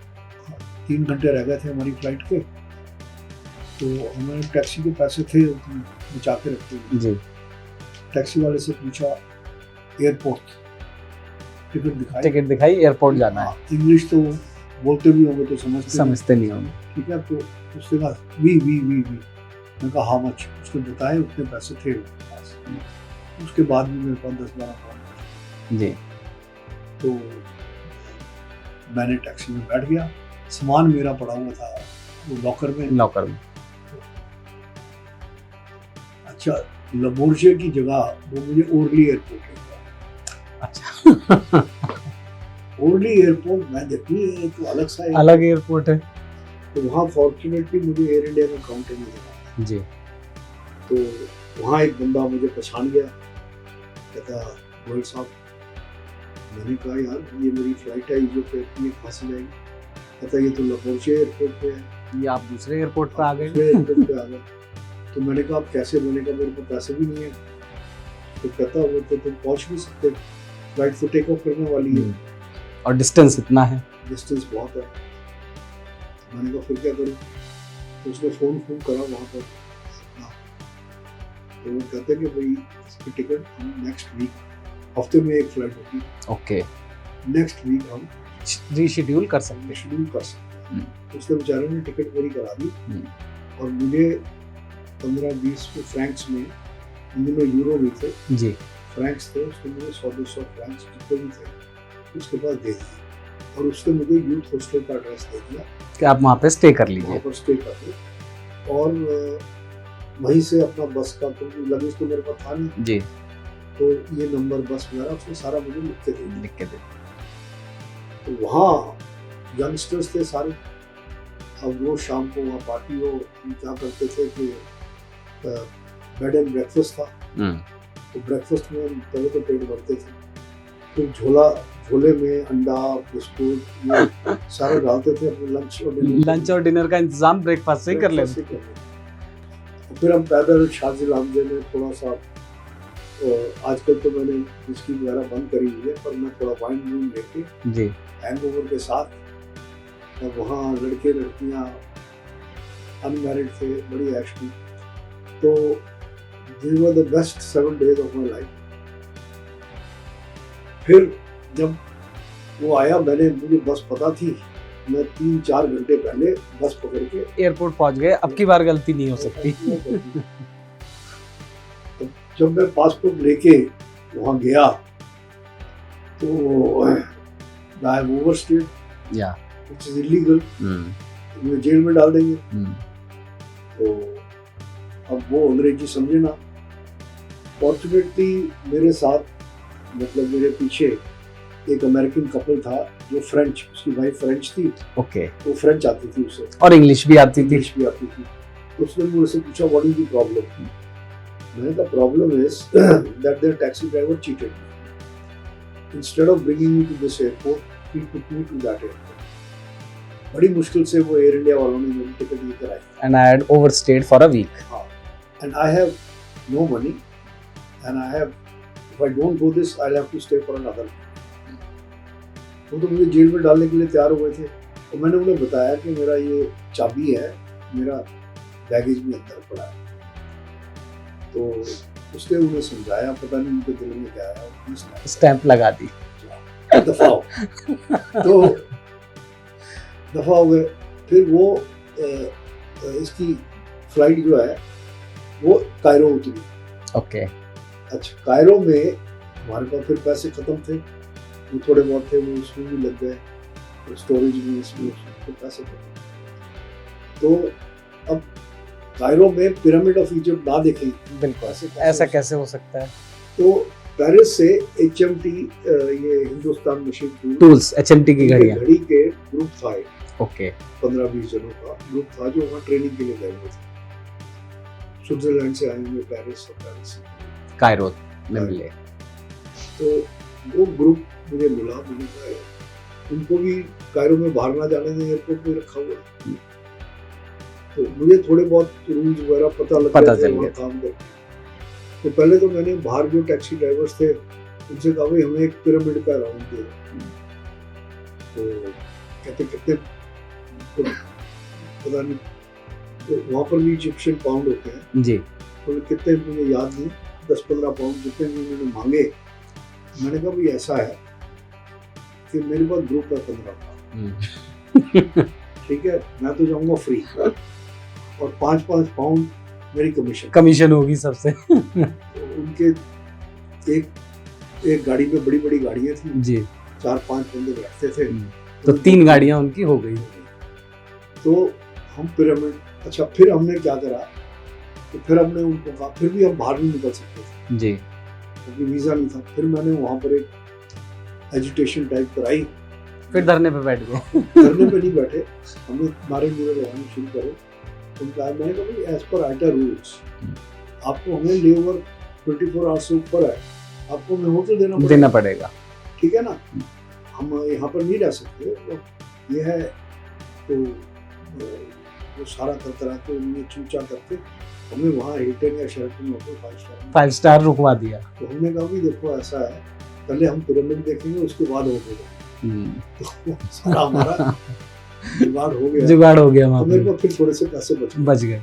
3 घंटे रह गए थे हमारी फ्लाइट के, तो हमारे टैक्सी के पैसे थे बचा के रखते हुए। जी। टैक्सी वाले से पूछा एयरपोर्ट टिकट दिखाई। टिकट दिखाई, एयरपोर्ट जाना है। इंग्लिश तो बोलते भी होंगे तो समझते नहीं होंगे। ठीक है। तो उसने कहा वी मैंने कहा हाउ मच, उसने बताया उतने पैसे थे उसके पास। उसके बाद भी मेरे पास 10-12 पाउंड। जी। तो मैंने टैक्सी में बैठ गया। सामान मेरा पड़ा हुआ था वो लॉकर में। अच्छा, लबोर्जे की जगह वो मुझे ओरली एयरपोर्ट ले गया। अच्छा। ओरली एयरपोर्ट मैं देखी ये तो अलग सा अलग एयरपोर्ट है। तो वहाँ फॉर्चुनेटली मुझे एयर इंडिया का काउंटर नहीं लगा। जी। तो वहाँ एक बंदा मुझे पहचान गया, कहता गोयल साहब। मैंने कहा यार ये मेरी फ्लाइट है, जो फ्लाइट में कहाँ से जाएगी? कहता ये तो लबोर्जे एयरपोर्ट पे है। ये आप दूसरे एयरपोर्ट पे आ गए। एयरपोर्ट पे आ गए। तो मैंने कहा आप कैसे? मैंने कहा मेरे पास पैसे भी नहीं है। तो कहता वो तो तुम पहुँच नहीं सकते, फ्लाइट तो टेक ऑफ करने वाली है और डिस्टेंस इतना है, डिस्टेंस बहुत है। मैंने कहा फिर क्या करूँ? तो उसने फ़ोन करा वहाँ पर। तो वो कहते कि भाई इसकी टिकट हम नेक्स्ट वीक, हफ्ते में एक फ्लाइट होती है, ओके, नेक्स्ट वीक हम रीशेड्यूल कर सकते हैं। शेड्यूल कर सकते हैं। तो उसने बेचारे ने टिकट मेरी करा दी और मुझे 15-20 फ्रैंक्स में, इनमें यूरो भी थे, जी, फ्रैंक्स थे, उसने मुझे 100-200 फ्रैंक्स जितने भी थे उसके पास दे दिए। और उसने मुझे यूथ हॉस्टल का एड्रेस दे दिया कि आप वहाँ पे स्टे कर वहाँ लीजिए। पर स्टे कर लो। और वहीं से अपना बस का, क्योंकि लगेज तो मेरे पास था नहीं, जी, तो ये नंबर बस वगैरह उसने सारा मुझे लिख के दे दिया। लिख के दे। तो वहाँ यंगस्टर्स थे सारे। अब रोज शाम को वहाँ पार्टी हो, हम क्या करते थे कि बेड एंड ब्रेकफास्ट था, तो ब्रेकफास्ट में हम पहले तो पेट भरते थे, फिर झोले में अंडा बिस्कुट ये सारा डालते थे अपने लंच और डिनर का इंतजाम ब्रेकफास्ट से ही कर लेते। फिर हम पैदल शाजी लामजे में थोड़ा सा, आजकल तो मैंने विस्की वगैरह बंद करी हुई है, पर मैं थोड़ा वाइन वून लेके जी, हैंगओवर के साथ, और वहाँ लड़के लड़कियाँ अनमैरिड थे, बड़ी ऐश थी। तो these were the best 7 days of my life। फिर जब वो आया, मुझे बस पता थी, मैं 3-4 घंटे पहले बस पकड़ के एयरपोर्ट पहुंच गए। अब की बार गलती नहीं हो सकती। तो जब मैं पासपोर्ट लेके वहाँ गया तो आई हैव ओवरस्टेड या व्हिच इज इलीगल, मुझे जेल में डाल देंगे। तो अब वो अंग्रेजी समझे ना। फॉर्चुनेटली मेरे साथ, मतलब मेरे पीछे एक अमेरिकन कपल था जो फ्रेंच, उसकी वाइफ फ्रेंच थी, ओके, वो फ्रेंच आती थी उसे और इंग्लिश भी आती थी। इंग्लिश भी आती थी। तो उसने मुझसे पूछा व्हाट इज द प्रॉब्लम? मैंने कहा problem is that there taxi driver cheated me, instead of bringing me to this airport he put me to that airport. बड़ी मुश्किल से वो एयर इंडिया वालों ने मेरी टिकट लेकर आई। And I had overstayed for a week. And I have no money and I have, if I don't go this I have to stay for another. वो तो मुझे जेल में डालने के लिए तैयार हो गए थे। तो मैंने उन्हें बताया कि मेरा ये चाबी है, मेरा बैगेज भी अंदर पड़ा है। तो उसने उन्हें समझाया, पता नहीं उनके दिल में क्या आया, स्टैंप लगा दी, दफा हो। तो दफा हो गए। फिर वो इसकी फ्लाइट जो है वो कायरो उतरी। ओके, अच्छा, कायरो में हमारे पास फिर पैसे खत्म थे, वो थोड़े बहुत थे, वो उसमें भी लग गए, स्टोरेज में, इसमें फिर पैसे खत्म। तो अब कायरो में पिरामिड ऑफ इजिप्ट ना देखें, बिल्कुल, ऐसा कैसे हो सकता है? तो पेरिस से HMT ये हिंदुस्तान मशीन टूल्स HMT की घड़ियां। घड़ी के ग्रुप था एक, ओके 15-20 जनों का ग्रुप था जो वहाँ ट्रेनिंग के लिए गए हुए थे। स्विट्जरलैंड से आए हुए पेरिस और पेरिस से कायरो में मिले। तो वो ग्रुप मुझे मिला, मुझे कहा उनको भी कायरो में बाहर ना जाने दें, एयरपोर्ट में रखा हुआ है। तो मुझे थोड़े बहुत रूल्स वगैरह पता चल वहाँ गया। काम करके। तो पहले तो मैंने बाहर जो टैक्सी ड्राइवर्स थे उनसे कहा भाई हमें एक पिरामिड का राउंड दे। तो कहते कितने तो पता नहीं, तो वहाँ पर भी इजिप्शियन पाउंड होते हैं जी। तो कितने मुझे याद नहीं, 10-15 पाउंड जितने भी उन्होंने मांगे। मैंने कहा भाई ऐसा है कि मेरे पास ग्रुप है 15 का, ठीक है, मैं तो जाऊंगा फ्री और 5-5 पाउंड मेरी कमीशन होगी सबसे। तो उनके एक गाड़ी में बड़ी बड़ी गाड़ियाँ थी जी। 4-5 बंदे बैठते थे, तो 3 गाड़ियां उनकी हो गई। तो हम पिरामिड, अच्छा फिर हमने क्या करा, तो फिर हमने उनको कहा फिर भी हम बाहर नहीं निकल सकते थे जी। क्योंकि वीजा नहीं था। फिर मैंने वहाँ पर एक एजुटेशन टाइप कराई, फिर धरने पे बैठ गए। धरने पे नहीं बैठे, हमने नारे मुरे लगाने शुरू करे। उनका मैंने कहा भाई एज पर आइटा रूल्स आपको हमें लेबर 24 आवर्स से ऊपर है, आपको हमें होटल देना पड़ेगा, ठीक है ना, हम यहाँ पर नहीं रह सकते। तो ये है, तो वो सारा करते रहते उन्हें चूचा करके हमें वहाँ हिल्टन या शेराटन होटल 5 स्टार रुकवा दिया। तो हमने कहा भी देखो ऐसा है, पहले हम पिरामिड देखेंगे उसके बाद होटल। तो सारा हमारा जुगाड़ हो गया वहाँ तो मेरे को फिर थोड़े से पैसे बच गए।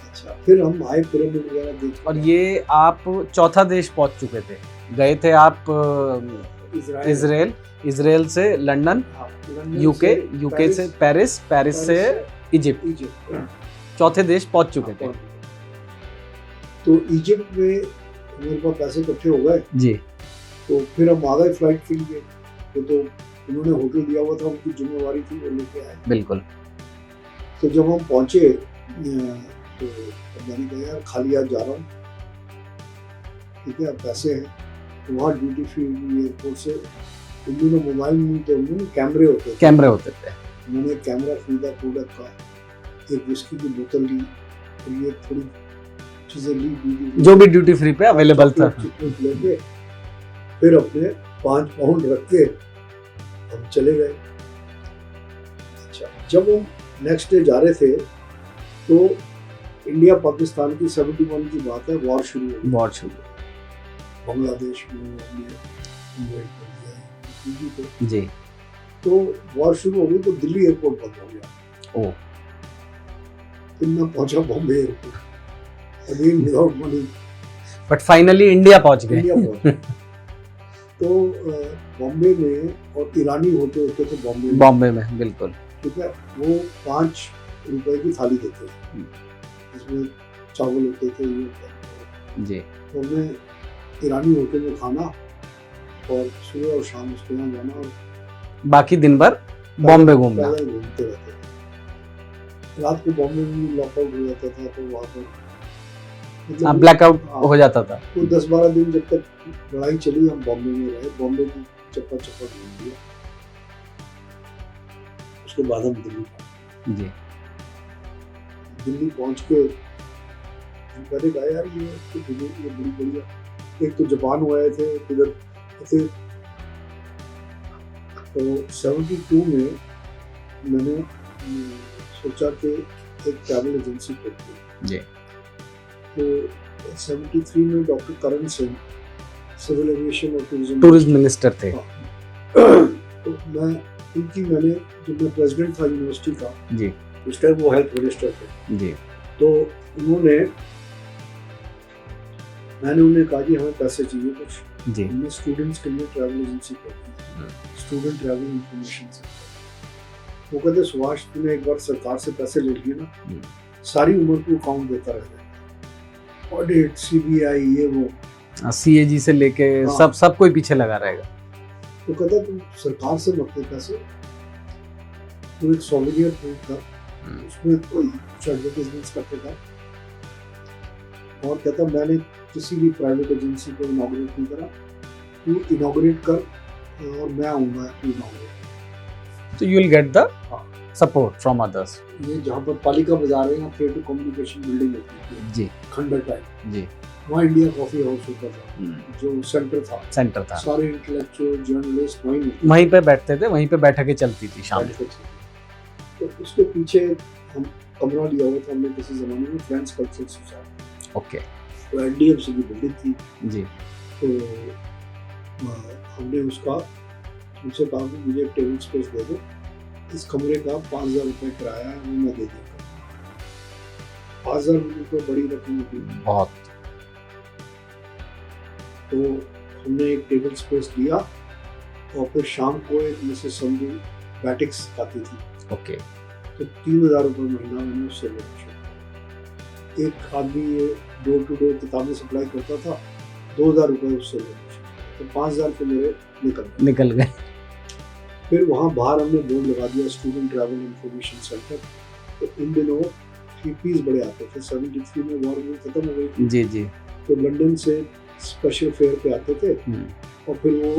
अच्छा फिर हम आए पिरामिड वगैरह देख। और ये आप चौथा देश पहुंच चुके थे, गए थे आप इजराइल से लंदन, यूके से पेरिस से इजिप्ट, चौथे देश पहुंच चुके थे। तो इजिप्ट में मेरे पास पैसे इकट्ठे हो गए जी। तो फिर हम आ गए फ्लाइट के लिए। तो उन्होंने होटल दिया हुआ था, उनकी जिम्मेवारी थी वो लेके आए। बिल्कुल। तो जब हम पहुंचे तो मैंने कहा यार खाली हाथ जा रहा हूँ, ठीक है, अब पैसे हैं। तो वहाँ ड्यूटी फ्री एयरपोर्ट से उन दिनों मोबाइल नहीं थे, उनमें कैमरे होते थे। मैंने एक कैमरा खरीदा कोडक का, एक विस्की की बोतल ली और ये थोड़ी चीजें ली जो भी ड्यूटी फ्री पे अवेलेबल था। लेके फिर अपने 5 पाउंड रख के हम चले गए। अच्छा जब हम नेक्स्ट डे जा रहे थे तो इंडिया पाकिस्तान की 71 की बात है, वॉर शुरू हो, बांग्लादेश में जी। तो वॉर शुरू हो गई तो दिल्ली एयरपोर्ट बंद हो गया। ओह। फिर मैं पहुंचा Bombay airport, again without money, but finally India पहुंच गए। तो बॉम्बे में, और ईरानी होते थे बॉम्बे में, बिल्कुल, ठीक है, वो 5 रुपए की थाली देते थे, इसमें चावल होते थे ये जी। तो हमने ईरानी होटल में खाना और सुबह और शाम उसके यहाँ जाना और बाकी दिन भर बॉम्बे घूमना, घूमते रहते थे। रात को बॉम्बे में लॉकआउट हो जाता था तो वहाँ पर मतलब ब्लैकआउट हो जाता था। तो 10-12 दिन जब तक लड़ाई चली हम बॉम्बे में रहे, बॉम्बे की चप्पा घूम लिया। उसके बाद हम दिल्ली पहुंच के मैंने कहा यार ये बड़ी बढ़िया, एक तो जापान हुए थे इधर थे। तो 72 में मैंने सोचा कि एक ट्रैवल एजेंसी खोलते हैं। तो 73 में doctor Karan Singh civil aviation और टूरिज्म मिनिस्टर थे। तो मैंने जब मैं प्रेसिडेंट था यूनिवर्सिटी का जी, उस टाइम वो हेल्थ मिनिस्टर थे जी। तो मैंने उन्हें कहा कि हमें पैसे चाहिए कुछ जी। हमने स्टूडेंट्स के लिए ट्रैवल एजेंसी खोली, स्टूडेंट ट्रैवल इंफॉर्मेशन सेंटर। वो कहते सुभाष तूने एक बार सरकार से पैसे ले लिए ना, सारी उम्र को अकाउंट देता रहेगा, ऑडिट CBI ये वो CAG से लेके सब कोई पीछे लगा रहेगा। तो कहता तुम सरकार से मत ले पैसे, तो एक सॉवेनियर प्रिंट था, उसमें कोई एडवर्टाइजमेंट्स करते था और कहता मैंने किसी भी प्राइवेट एजेंसी को इनॉग्रेट नहीं करा। तू इनॉग्रेट कर और मैं आऊँगा तू इनॉग्रेट। तो यू विल गेट द हाँ। Support from others. ये जहाँ पर पालिका बाजार है, यहाँ थिएटर कम्युनिकेशन बिल्डिंग होती थी जी खंडर टाइप, जी। वहाँ इंडिया कॉफी हाउस होता था जो सेंटर था। सारे इंटेलेक्चुअल जर्नलिस्ट वहीं पे बैठते थे, वहीं पे बैठकें चलती थी शाम को। तो उसके पीछे हम कमरा लिया हुआ था हमने किसी जमाने में, फ्रेंड्स कल्चरल सोसाइटी। ओके। तो एनडीएफसी की बिल्डिंग थी जी। तो हमने उनसे कहा कि मुझे एक टेबल स्पेस दे दो, इस कमरे का 5,000 रुपये किराया है, वो मैं दे दूँगा। 5,000 रुपये तो बड़ी रकम होती है बहुत। तो हमने एक टेबल स्पेस लिया और फिर शाम को एक मिसेस संधू बैटिक्स खाती थी। ओके। तो 3,000 रुपये महीना मैंने उससे ले। एक आदमी ये डोर टू डोर किताबें सप्लाई करता था, 2,000 रुपये उससे ले। तो 5,000 रुपये मेरे निकल गए। फिर वहाँ बाहर हमने बोर्ड लगा दिया स्टूडेंट ट्रैवल इंफॉर्मेशन सेंटर। तो इन दिनों फीस बड़े आते थे, 73 में वॉर भी खत्म हो गई थी। जी जी। तो लंदन से स्पेशल फेयर पे आते थे और फिर वो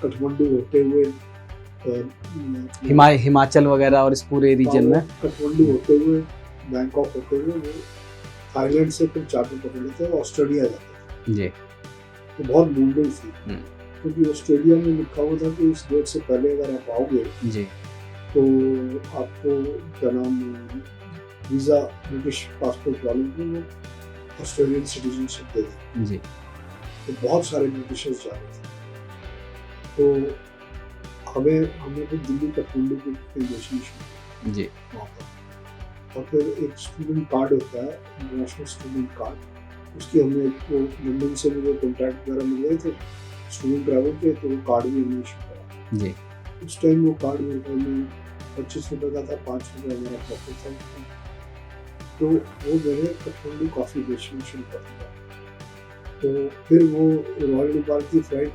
काठमांडू होते हुए हिमाचल वगैरह और इस पूरे रीजन में, काठमांडू होते हुए बैंकॉक होते हुए वो थाईलैंड से फिर चार्टर पकड़ लेते और ऑस्ट्रेलिया जाते थे जी। तो बहुत मूवमेंट थी क्योंकि ऑस्ट्रेलिया में लिखा हुआ था कि इस डेट से पहले अगर आप आओगे जी तो आपको क्या नाम वीज़ा ब्रिटिश पासपोर्ट वालों को वो ऑस्ट्रेलियन सिटीजनशिप दे दें जी। तो बहुत सारे ब्रिटिशर्स जा रहे थे। तो हमें फिर दिल्ली काठमांडू की नेगोशिएशन जी वहाँ पर, और फिर एक स्टूडेंट कार्ड होता है, नेशनल स्टूडेंट कार्ड, उसकी हमने वो लंदन से मुझे कॉन्टैक्ट वगैरह मिल गए थे स्टूडेंट ट्रैवल के, तो वो कार्ड भी हमने इशू करा जी। उस टाइम वो कार्ड मेरे पास में 25 रुपये का था, 5 रुपये हमारा प्रॉफिट था उसमें। तो वो मैंने काठमांडू कॉफ़ी बेचना शुरू कर दिया। तो फिर वो रॉयल नेपाल की फ़्लाइट,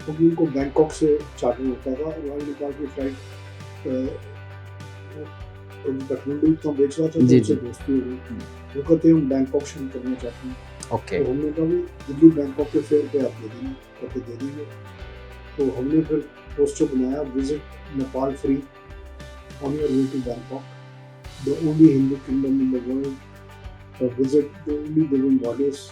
क्योंकि उनको बैंकॉक से चार्टर होता था, रॉयल नेपाल की फ़्लाइट काठमांडू इतना बेच रहा था तो उससे दोस्ती हो गई। वो कहते हैं हम बैंकॉक शुरू करना चाहते हैं। ओके। तो हमने कहा भी दिल्ली बैंकॉक के फेयर पे आप दे देंगे, करके दे देंगे। तो हमने फिर पोस्टर बनाया, visit Nepal free on your way to Bangkok, the only Hindu kingdom in the world, visit the only living goddess,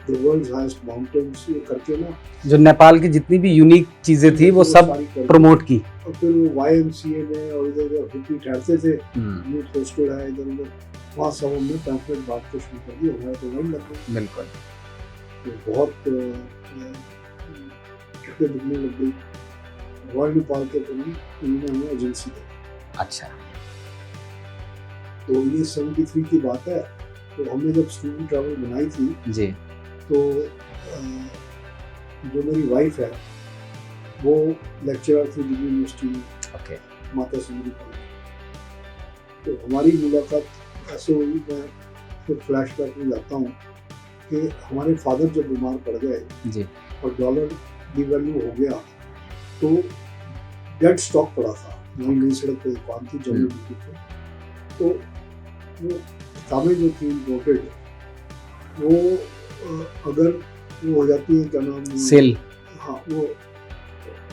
the world's highest mountains, ये करके ना जो नेपाल की जितनी भी यूनिक चीजें थी वो सब प्रमोट की। और फिर वो YMCA में और इधर उधर हिप्पी ठहरते थे, यूथ हॉस्टल है इधर उधर, वहाँ सब हमने पैम्फलेट बांट के शुरू कर दिया। हमारा तो वहीं लग गई, बिल्कुल। तो बहुत टिकटें बिकने लग गई। रॉयल नेपाल के उन्होंने हमें एजेंसी दी। अच्छा। तो ये 73 की बात है। तो हमने जब स्टूडेंट ट्रैवल बनाई थी जी, तो जो मेरी वाइफ है वो लेक्चरर थी दिल्ली यूनिवर्सिटी में, ओके, माता सुंदरी कॉलेज। तो हमारी मुलाकात ऐसे हुई, मैं फिर फ्लैशबैक में जाता हूँ कि हमारे फादर जब बीमार पड़ गए जी और डॉलर डिवैल्यू हो गया तो डेड स्टॉक पड़ा था, नई सड़क पे दुकान थी जम्मू ड्यूटी पे। तो वो किताबें जो थी इम्पोर्टेड, वो अगर वो हो जाती है क्या नाम सेल, हाँ, वो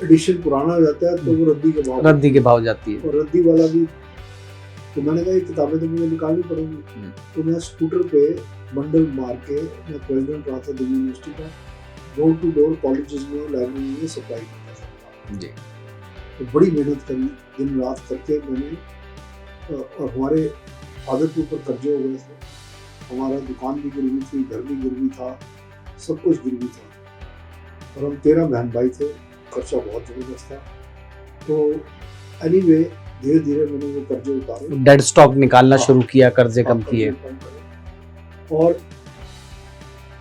एडिशन पुराना हो जाता है तो वो रद्दी के भाव जाती है। और रद्दी वाला भी। तो मैंने कहा ये किताबें तो मुझे निकालनी पड़ेंगी। तो मैं स्कूटर पे बंडल मार के, मैं प्रेसिडेंट रहा था दिल्ली यूनिवर्सिटी का, डोर टू डोर कॉलेजेस में लाइब्रेरी में सप्लाई करता था जी। तो बड़ी मेहनत करी दिन रात करके मैंने, और हमारे फादर के ऊपर कर्जे हो गए थे, हमारा दुकान भी गिरवी थी, घर भी गिरवी था, सब कुछ गिरवी था, और हम 13 बहन भाई थे, खर्चा बहुत ज़बरदस्त था। तो एनीवे धीरे धीरे मैंने वो कर्जे उतारे, डेड स्टॉक निकालना शुरू किया, कर्जे कम किए। और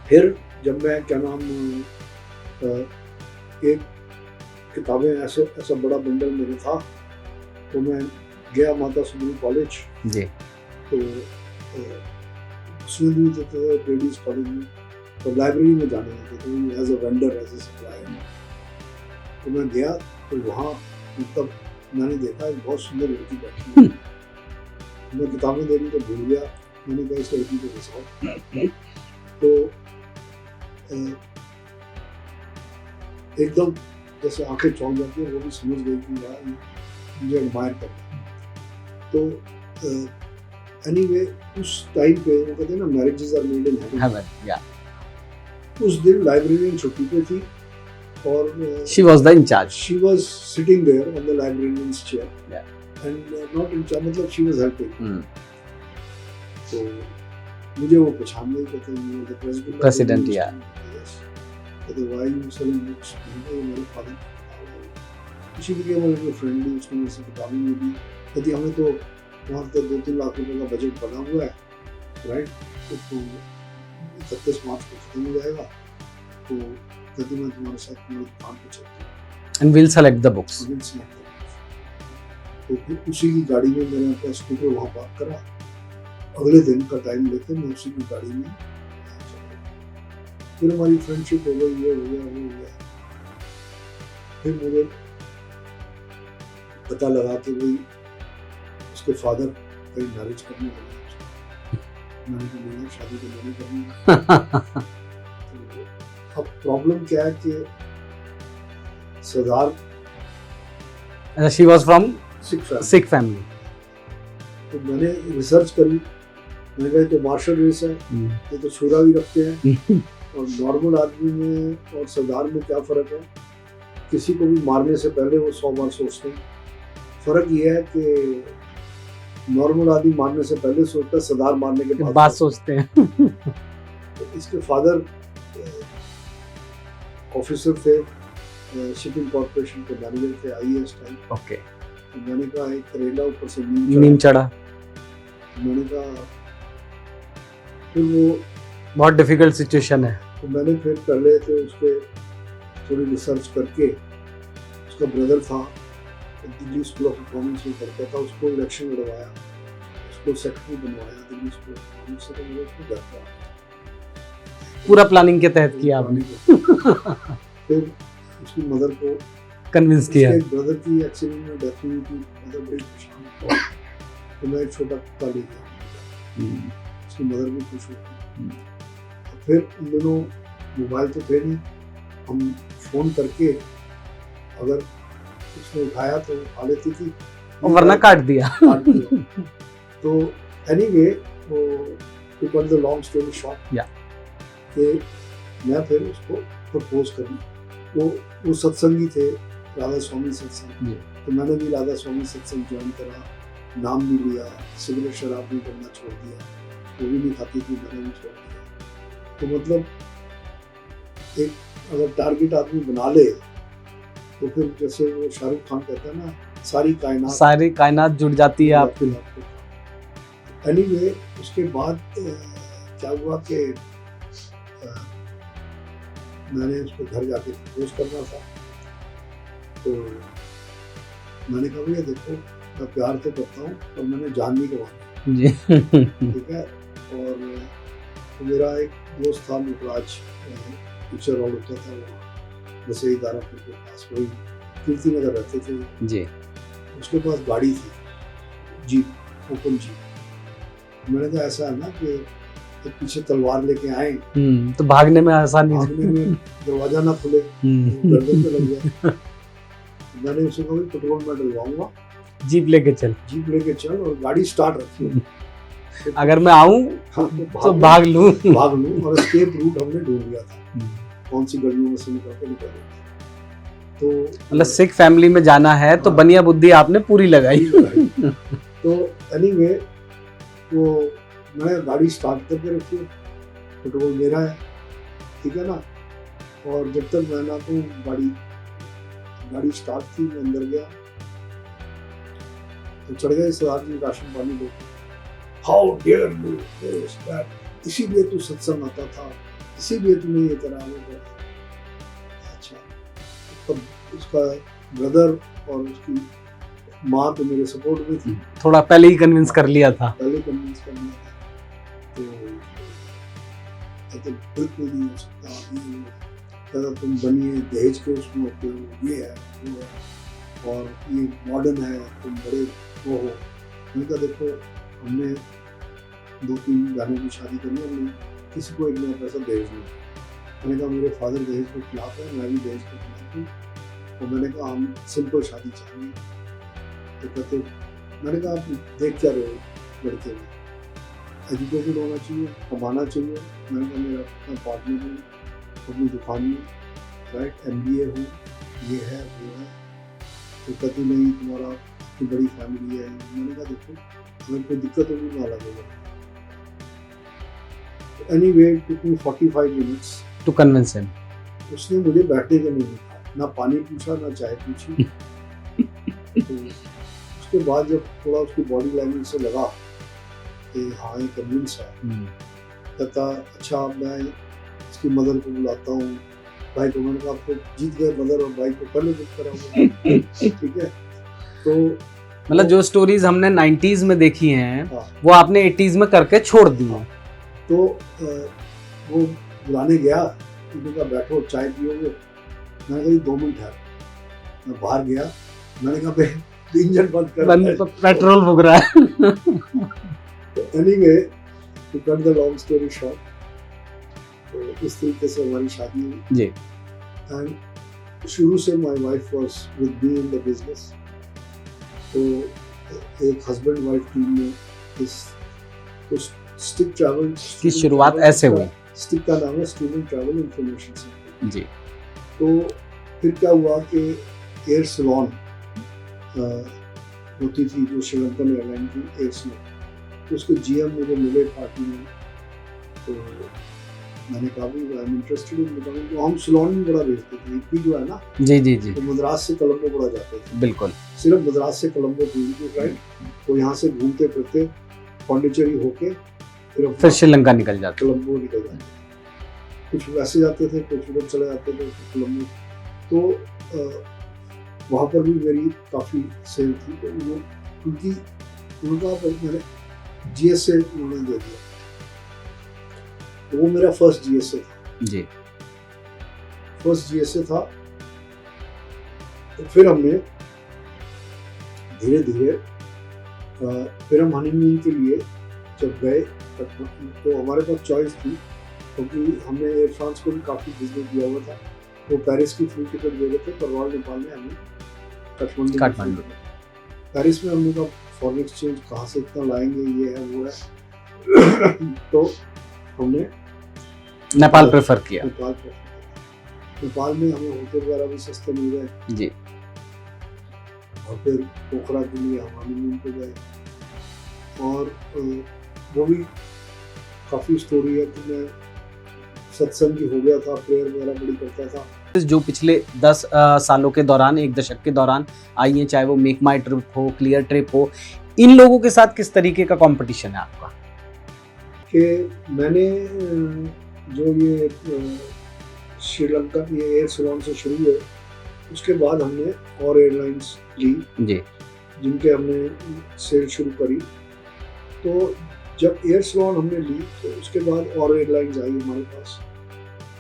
फिर जब मैं क्या नाम एक किताबें ऐसा बड़ा बंडल मेरे था, तो मैं गया माता सुंदरी कॉलेज जी। तो उसमें भी देते थे लेडीज कॉलेज में, तो लाइब्रेरी में जाने देते थे as a vendor, as a supplier. तो मैं गया तो वहाँ मतलब मैंने देखा एक बहुत सुंदर लड़की बैठी है, मैं किताबें देनी तो भूल गया, मैंने कहा इस लड़की को घुसाओ। तो एकदम जैसे आंखें चौंक जाती है, वो भी समझ गई कि यार मुझे एडमायर करता है। तो एनीवे उस टाइम पे वो कहते हैं ना marriages are made in heaven, या उस दिन लाइब्रेरियन छुट्टी पे थी और she was the in charge, she was sitting there on the librarian's chair Yeah. And not in charge, मतलब शी वाज हेल्पिंग। तो मुझे वो पहचान गई, कहते हैं द प्रेसिडेंट President, yeah. कहते व्हाई यू सेलिंग बुक्स, मेरे फादर इसी के मेरे फ्रेंडली, उसने मुझसे किताबें में दी। कहती हमें तो वहाँ तो 2-3 लाख रुपए का बजट बना हुआ है, राइट, तो 31 मार्च को खत्म हो जाएगा, तो कहती मैं तुम्हारे साथ तुम्हारी दुकान पे चलती हूँ and will select the books. तो फिर उसी की गाड़ी में मैंने अपना स्कूटर वहाँ पार्क करा। अगले दिन का टाइम लेके मैं उसी की गाड़ी में चला गया। फिर हमारी फ्रेंडशिप हो गई, ये हो गया, वो हो गया। फिर मुझे पता लगा कि भाई उसके फादर कहीं मैरिज करने वाले हैं उसको। मैंने कहा नहीं, शादी तो मैंने करनी है। तो अब प्रॉब्लम क्या है कि सरदार she was from Sikh family, Sikh family. तो मैंने रिसर्च करी। मैंने कहा ये तो मार्शल रेस है, ये तो छुरा भी रखते हैं, और नॉर्मल आदमी में और सरदार में क्या फ़र्क है? किसी को भी मारने से पहले वो 100 बार सोचते हैं। फ़र्क ये है कि नॉर्मल आदमी मारने से पहले सोचता है, सरदार मारने के बाद बात सोचते हैं। तो इसके फादर ऑफिसर थे, शिपिंग कॉर्पोरेशन के मैनेजर थे, आईएएस टाइप। ओके, तो मैंने कहा एक करेला ऊपर से नीम चढ़ा। मैंने कहा फिर वो बहुत डिफिकल्ट सिचुएशन है। तो मैंने फिर पहले तो उसके थोड़ी रिसर्च करके, उसका ब्रदर था दिल्ली स्कूल ऑफ इकोनॉमिक्स में पढ़ता था, उसको इलेक्शन लड़वाया, उसको सेक्रेटरी बनवाया दिल्ली स्कूल ऑफ इकोनॉमिक्स से। तो मुझे उसको घर पे पूरा प्लानिंग के तहत किया आपने। फिर उसकी मदर को कन्विंस किया। उसके ब्रदर की एक्सीडेंट में डेथ हुई थी, मदर बड़ी परेशान थी। तो मैं एक छोटा कुत्ता ले गया, उसकी मदर भी खुश हुई। फिर उन दिनों मोबाइल तो थे नहीं, हम फ़ोन करके अगर उसने उठाया तो उठा लेती थी, वरना काट दिया। तो एनीवे वो to cut the long story short, कि मैं फिर उसको प्रपोज करी। वो सत्संगी थे, राधा स्वामी सत्संग। तो मैंने भी राधा स्वामी सत्संग ज्वाइन करा, नाम भी लिया, सिगरेट शराब भी करना छोड़ दिया, वो भी नहीं खाती थी, मैंने भी छोड़ दिया। तो मतलब एक अगर टारगेट आदमी बना ले तो फिर जैसे वो शाहरुख खान कहता है ना, सारी कायनात जुड़ जाती है आपकी। एनीवे उसके बाद क्या हुआ कि मैंने उसको घर जाके प्रपोज करना था। तो मैंने कहा भैया देखो, मैं प्यार तो करता हूँ पर मैंने जान नहीं गंवानी, जी। ठीक है। और तो मेरा एक दोस्त था मुखराज, पिक्चर हॉल होता था वहाँ वसई दारापुर के पास, वही कीर्ति नगर रहते थे जी। उसके पास गाड़ी थी, जीप, ओपन जीप। मैंने कहा ऐसा है ना कि तो पीछे तलवार लेके आए तो भागने में आसानी, भागने में दरवाजा ना खुले, गर्दन पे लग जाए। मैंने उसे कहा पेट्रोल में डलवाऊंगा, जीप लेके चल और गाड़ी स्टार्ट रखी, अगर मैं आऊं तो भाग लूं। और एस्केप रूट हमने ढूंढ लिया था, कौन सी गलियों में से निकल के निकल। तो मतलब सिख फैमिली में जाना है तो बनिया बुद्धि आपने पूरी लगाई। तो एनीवे वो मैंने गाड़ी स्टार्ट करके रखी, पेट्रोल मेरा है, ठीक है ना। और जब तक मैं ना तो गाड़ी स्टार्ट थी, मैं अंदर गया तो चढ़ गए सरदार जी राशन पानी लेके। How dare you this that, इसीलिए तू सत्संग आता था, इसीलिए तूने ये करा वो करा। अच्छा, तब उसका ब्रदर और उसकी माँ तो मेरे सपोर्ट में थी, थोड़ा पहले ही कन्विंस कर लिया था। तो बिल्कुल नहीं हो सकता, कहता तुम बनिए दहेज के उसमें होते हो, ये है वो है, और ये मॉडर्न है, तुम बड़े वो हो। मैंने कहा देखो हमने 2-3 गानों की शादी करनी है, हमने किसी को एक नया पैसा दहेज नहीं। मैंने कहा मेरे फादर दहेज के खिलाफ है, मैं भी दहेज के खिलाफ हूँ। और मैंने कहा हम सिंपल शादी चाहेंगे। तो कहते, मैंने कहा आप देख क्या रहे हो लड़के में, एजुकेटेड होना चाहिए, कमाना चाहिए। मैंने कहा मेरा अपना पार्टनर है, अपनी दुकान में, राइट, MBA हूँ, ये है वो है। तो कहती नहीं तुम्हारा की बड़ी फैमिली है। मैंने कहा देखो अगर कोई दिक्कत होगी मैं अलग होगा। Anyway it took me 45 minutes to convince him. उसने मुझे बैठने का नहीं दिखा, ना पानी पूछा ना चाय पूछी। तो उसके बाद जब थोड़ा उसकी बॉडी लैंग्वेज से लगा कि हाँ ये कन्विंस है, कहता अच्छा मैं इसकी मदर को बुलाता हूँ, भाई को। मैंने कहा आपको जीत गए मदर और भाई को पहले बुक कराऊंगा। ठीक है। तो मतलब जो स्टोरीज हमने 90s में देखी हैं हाँ, वो आपने 80s में करके छोड़ दी हैं। तो वो बुलाने गया, उन्होंने कहा बैठो चाय पियोगे। मैंने कहा 2 मिनट है। मैं बाहर गया, मैंने कहा इंजन बंद कर, पेट्रोल फूक रहा है। Anyway to cut the long story short, तो इस तरीके से हमारी शादी हुई जी। एंड शुरू से my wife was with me in the business. तो एक हस्बैंड वाइफ टीम में इस तो स्टिक ट्रैवल की शुरुआत ऐसे हुई। स्टिक का नाम है स्टूडेंट ट्रैवल इंफॉर्मेशन सेंटर जी। तो फिर क्या हुआ कि एयर सलोन होती थी जो श्रीलंकन एयरलाइन की एयर सलोन, तो उसके GM मुझे मिले पार्टी में। तो मैंने कहा भी I am interested in becoming. तो हम सलोन में बड़ा भेजते थे, EP जो है ना, जी जी जी, तो मद्रास से कोलंबो बड़ा जाते थे। बिल्कुल। सिर्फ मद्रास से कोलंबो घूमते, राइट, तो यहाँ से घूमते फिरते पौंडीचेरी होके फिर श्रीलंका निकल जाते। कोलंबो निकल जाते। कुछ वैसे जाते थे, कुछ उधर चले जाते थे कोलंबो। तो वहाँ पर भी मेरी काफ़ी सेल थी। तो क्योंकि उनका मैंने GSA उन्होंने दे दिया, तो वो मेरा फर्स्ट GSA था जी। फर्स्ट GSA था। तो फिर हमने धीरे धीरे फिर हम हनीमून के लिए जब गए तो हमारे पास चॉइस थी, क्योंकि हमने एयर फ्रांस को भी काफ़ी बिजनेस दिया हुआ था। वो पेरिस की फ्री टिकट दे रहे थे, पर रॉयल नेपाल ने हमें काठमांडू। पेरिस में हमने कहा फॉरेन एक्सचेंज कहाँ से इतना लाएंगे, ये है वो है। तो हमने नेपाल प्रेफर किया। नेपाल में हमें होटल वगैरह भी सस्ते मिल गए जी। और फिर पोखरा के लिए हम हनीमून पे गए। और वो भी काफ़ी स्टोरी है कि मैं सत्संगी हो गया था, प्रेयर वगैरह बड़ी करता था। जो पिछले 10 सालों के दौरान, एक दशक के दौरान आई हैं, चाहे वो मेक माई ट्रिप हो, क्लियर ट्रिप हो, इन लोगों के साथ किस तरीके का कंपटीशन है आपका? कि मैंने जो ये श्रीलंका ये एयर सलोन से शुरू हुए, उसके बाद हमने और एयरलाइंस ली जी, जिनके हमने सेल शुरू करी। तो जब एयर सलोन हमने ली तो उसके बाद और एयरलाइंस आई हमारे पास।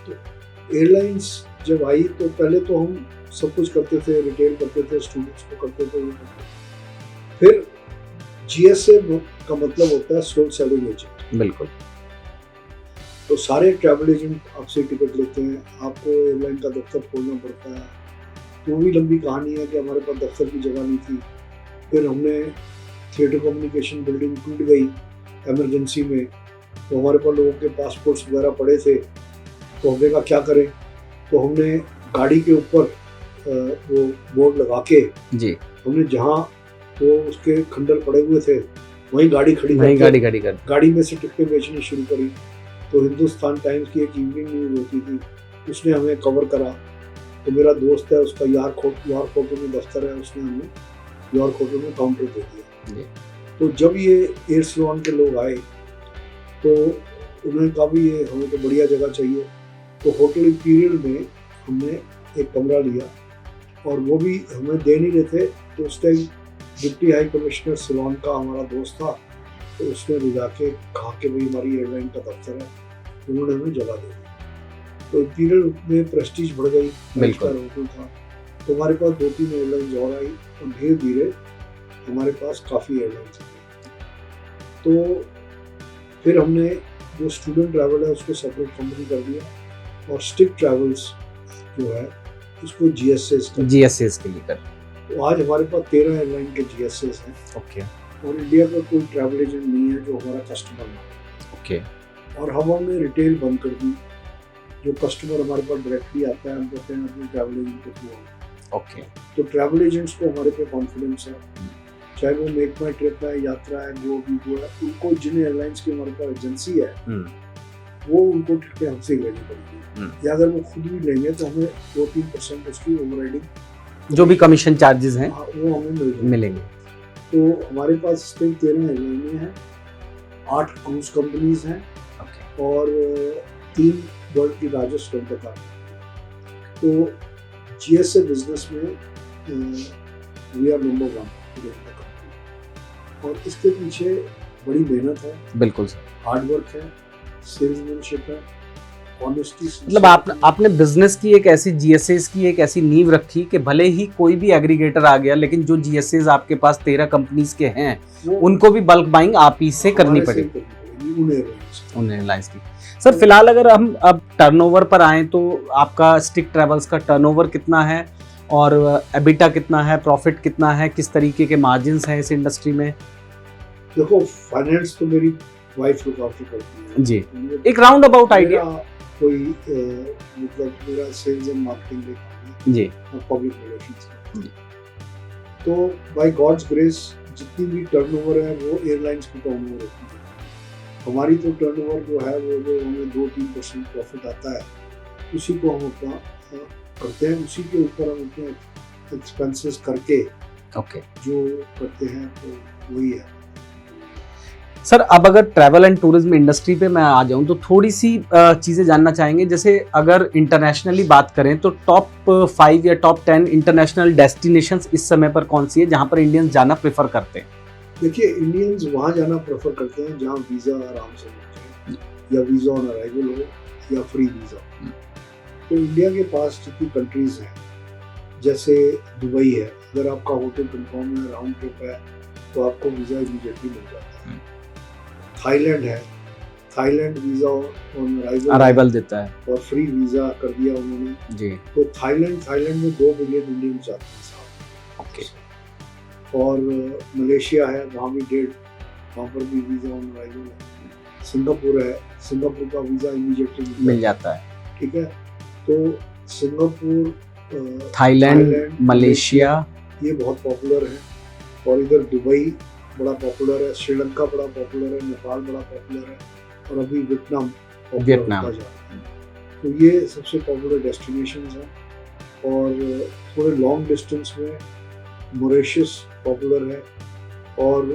तो एयरलाइंस जब आई तो पहले तो हम सब कुछ करते थे, रिटेल करते थे, स्टूडेंट्स को करते थे, फिर GSA का मतलब होता है सोल सेलिंग एजेंट। बिल्कुल। तो सारे ट्रैवल एजेंट आपसे टिकट लेते हैं, आपको एयरलाइन का दफ्तर खोलना पड़ता है। तो भी लंबी कहानी है कि हमारे पास दफ्तर की जगह नहीं थी। फिर हमने थिएटर कम्युनिकेशन बिल्डिंग टूट गई इमरजेंसी में, तो हमारे पास लोगों के पासपोर्ट्स वगैरह पड़े थे। तो हमने कहा क्या करें, तो हमने गाड़ी के ऊपर वो बोर्ड लगा के जी, हमने जहाँ वो उसके खंडर पड़े हुए थे वहीं गाड़ी खड़ी कर गाड़ी में से टिकटें बेचनी शुरू करी। तो हिंदुस्तान टाइम्स की एक इवनिंग न्यूज़ होती थी, उसने हमें कवर करा। तो मेरा दोस्त है, उसका यॉर्क होटल में दफ्तर है, उसने हमें यॉर्क होटल में काउंटर दे दिया। तो जब ये एयर सलोन के लोग आए तो उन्होंने कहा भी ये हमें तो बढ़िया जगह चाहिए। तो होटल इंपीरियल में हमने एक कमरा लिया और वो भी हमें दे नहीं रहे थे। तो उस time deputy high commissioner salon का हमारा दोस्त था, तो उसने बुला के कहा कि भाई हमारी एयरलाइन का दफ्तर है, उन्होंने हमें जगह दे दी। तो इंपीरियल में प्रेस्टीज बढ़ गई, होटल था। तो हमारे पास 2-3 एयरलाइंस और आई और धीरे धीरे हमारे पास काफ़ी एयरलाइंस आई। तो फिर हमने जो स्टूडेंट ट्रैवल है उसको सेपरेट कंपनी कर दिया और स्टिक ट्रैवल्स जो है उसको जीएसएस कर दिया। GSAs के लिए कर। तो आज हमारे पास 13 एयरलाइन के जीएसएस हैं ओके और इंडिया का कोई ट्रैवल एजेंट नहीं है जो हमारा कस्टमर ना हो। ओके। और हम हमने रिटेल बंद कर दी। जो कस्टमर हमारे पास डायरेक्टली आता है हम कहते हैं अपने ट्रैवल एजेंट के थ्रू आओ। ओके। तो ट्रैवल एजेंट्स को हमारे पे कॉन्फिडेंस है, चाहे वो मेक माई ट्रिप है, यात्रा है, गो वीगो है, उनको जिन एयरलाइंस की हमारे पास एजेंसी है वो उनको टिकटें हमसे लेनी पड़ेगी, या अगर वो खुद भी लेंगे तो हमें 2-3% उसकी ओवरराइडिंग जो भी कमीशन चार्जेस हैं वो हमें मिलेंगे। तो हमारे पास इस टाइम 13 एयरलाइनें हैं, 8 क्रूज कंपनीज हैं और 3 वर्ल्ड की लार्जेस्ट रेंटल कार। तो जीएसए बिजनेस में वी आर नंबर 1 और इसके पीछे बड़ी मेहनत है, बिल्कुल सर, हार्ड वर्क है, सेल्समैनशिप है, ऑनेस्टी। मतलब आपने बिजनेस की एक ऐसी GSAs की एक ऐसी नींव रखी कि भले ही कोई भी एग्रीगेटर आ गया लेकिन जो GSAs आपके पास 13 कंपनीज के हैं उनको भी बल्क बाइंग आप ही से करनी पड़ेगी उन एयरलाइंस की। सर फिलहाल अगर हम अब टर्नओवर पर आएँ तो आपका स्टिक ट्रैवल्स का टर्नओवर कितना है और एबिटा कितना है, प्रॉफिट कितना है, किस तरीके के मार्जिन्स हैं इस इंडस्ट्री में? देखो फाइनेंस तो मेरी वाइफ लुक आफ्टर करती है जी, एक राउंड अबाउट आइडिया। कोई मतलब मेरा सेल्स एंड मार्केटिंग देखा जी और पब्लिक रिलेशंस। तो बाय गॉड्स ग्रेस जितनी भी टर्नओवर है वो एयरलाइंस की टर्नओवर होती है। हमारी तो टर्नओवर जो है वो जो हमें 2-3% प्रॉफिट आता है उसी को हम अपना करते हैं, उसी के ऊपर हम अपने एक्सपेंसेस करके जो करते हैं तो वही है। सर अब अगर ट्रैवल एंड टूरिज्म इंडस्ट्री पे मैं आ जाऊं तो थोड़ी सी चीज़ें जानना चाहेंगे। जैसे अगर इंटरनेशनली बात करें तो टॉप 5 या टॉप 10 इंटरनेशनल डेस्टिनेशंस इस समय पर कौन सी है जहां पर इंडियंस जाना प्रेफर करते हैं? देखिए इंडियंस वहाँ जाना प्रेफर करते हैं जहाँ वीज़ा आराम से मिल जाए, या वीज़ा ऑन अराइवल हो या फ्री वीज़ा। तो इंडिया के पास जितनी कंट्रीज़ हैं जैसे दुबई है, अगर आपका होटल कंफर्म है, राउंड ट्रिप है तो आपको वीज़ा इमीडिएटली मिल जाता है। थाईलैंड है, थाईलैंड वीज़ा ऑन अराइवल देता है और फ्री वीज़ा कर दिया उन्होंने जी। तो थाईलैंड में 2 बिलियन इंडियन जाते हैं साहब। और मलेशिया है, वहाँ भी 1.5, वहाँ पर भी वीज़ा ऑन अराइवल है। सिंगापुर है, सिंगापुर का वीज़ा इमीडिएटली मिल जाता है, ठीक है। तो सिंगापुर, थाईलैंड, मलेशिया ये बहुत पॉपुलर है। और इधर दुबई बड़ा पॉपुलर है, श्रीलंका बड़ा पॉपुलर है, नेपाल बड़ा पॉपुलर है और अभी वियतनाम होता जा रहा है। तो ये सबसे पॉपुलर डेस्टिनेशंस हैं। और थोड़े लॉन्ग डिस्टेंस में मॉरिशस पॉपुलर है और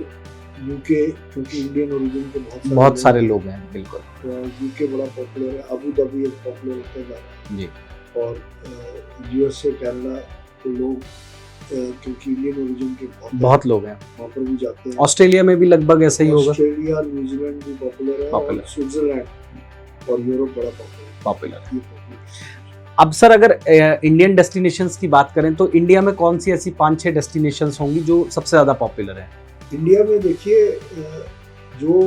यूके, क्योंकि इंडियन ओरिजिन के बहुत सारे लोग हैं, बिल्कुल। तो यूके बड़ा पॉपुलर है, अबू धाबी एक पॉपुलर होता जा रहा है जी। और यूएसए, कनाडा तो लोग क्योंकि इंडियन ओरिजिन के बहुत लोग हैं वहाँ पर भी जाते हैं। ऑस्ट्रेलिया में भी लगभग ऐसा ही होगा। ऑस्ट्रेलिया, न्यूजीलैंड भी पॉपुलर है और स्विट्जरलैंड और यूरोप बड़ा पॉपुलर है। अब सर अगर इंडियन डेस्टिनेशंस की बात करें तो इंडिया में कौन सी ऐसी 5-6 डेस्टिनेशंस होंगी जो सबसे ज्यादा पॉपुलर है? इंडिया में देखिए जो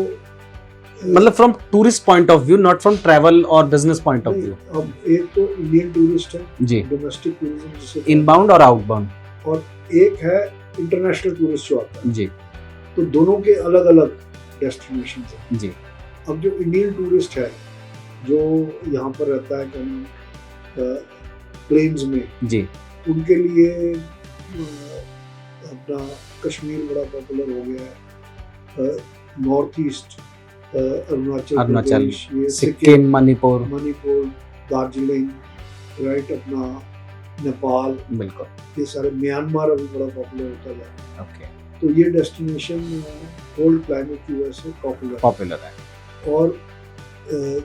मतलब from tourist point of view, not from travel और बिजनेस पॉइंट ऑफ व्यू। अब एक तो इंडियन टूरिस्ट है जी, डोमेस्टिक टूरिज्म जिसे इनबाउंड और आउटबाउंड, और एक है इंटरनेशनल टूरिस्ट जो आता है जी। तो दोनों के अलग अलग डेस्टिनेशंस हैं जी। अब जो इंडियन टूरिस्ट है जो यहाँ पर रहता है प्लेन्स में जी, उनके लिए अपना कश्मीर बड़ा पॉपुलर हो गया है, north east Arunachal, Sikkim, Manipur, Darjeeling, right, अपना नेपाल, बिल्कुल, ये सारे, म्यांमार अभी बड़ा पॉपुलर होता जा रहा है। तो ये डेस्टिनेशन कोल्ड क्लाइमेट की वजह से पॉपुलर है। और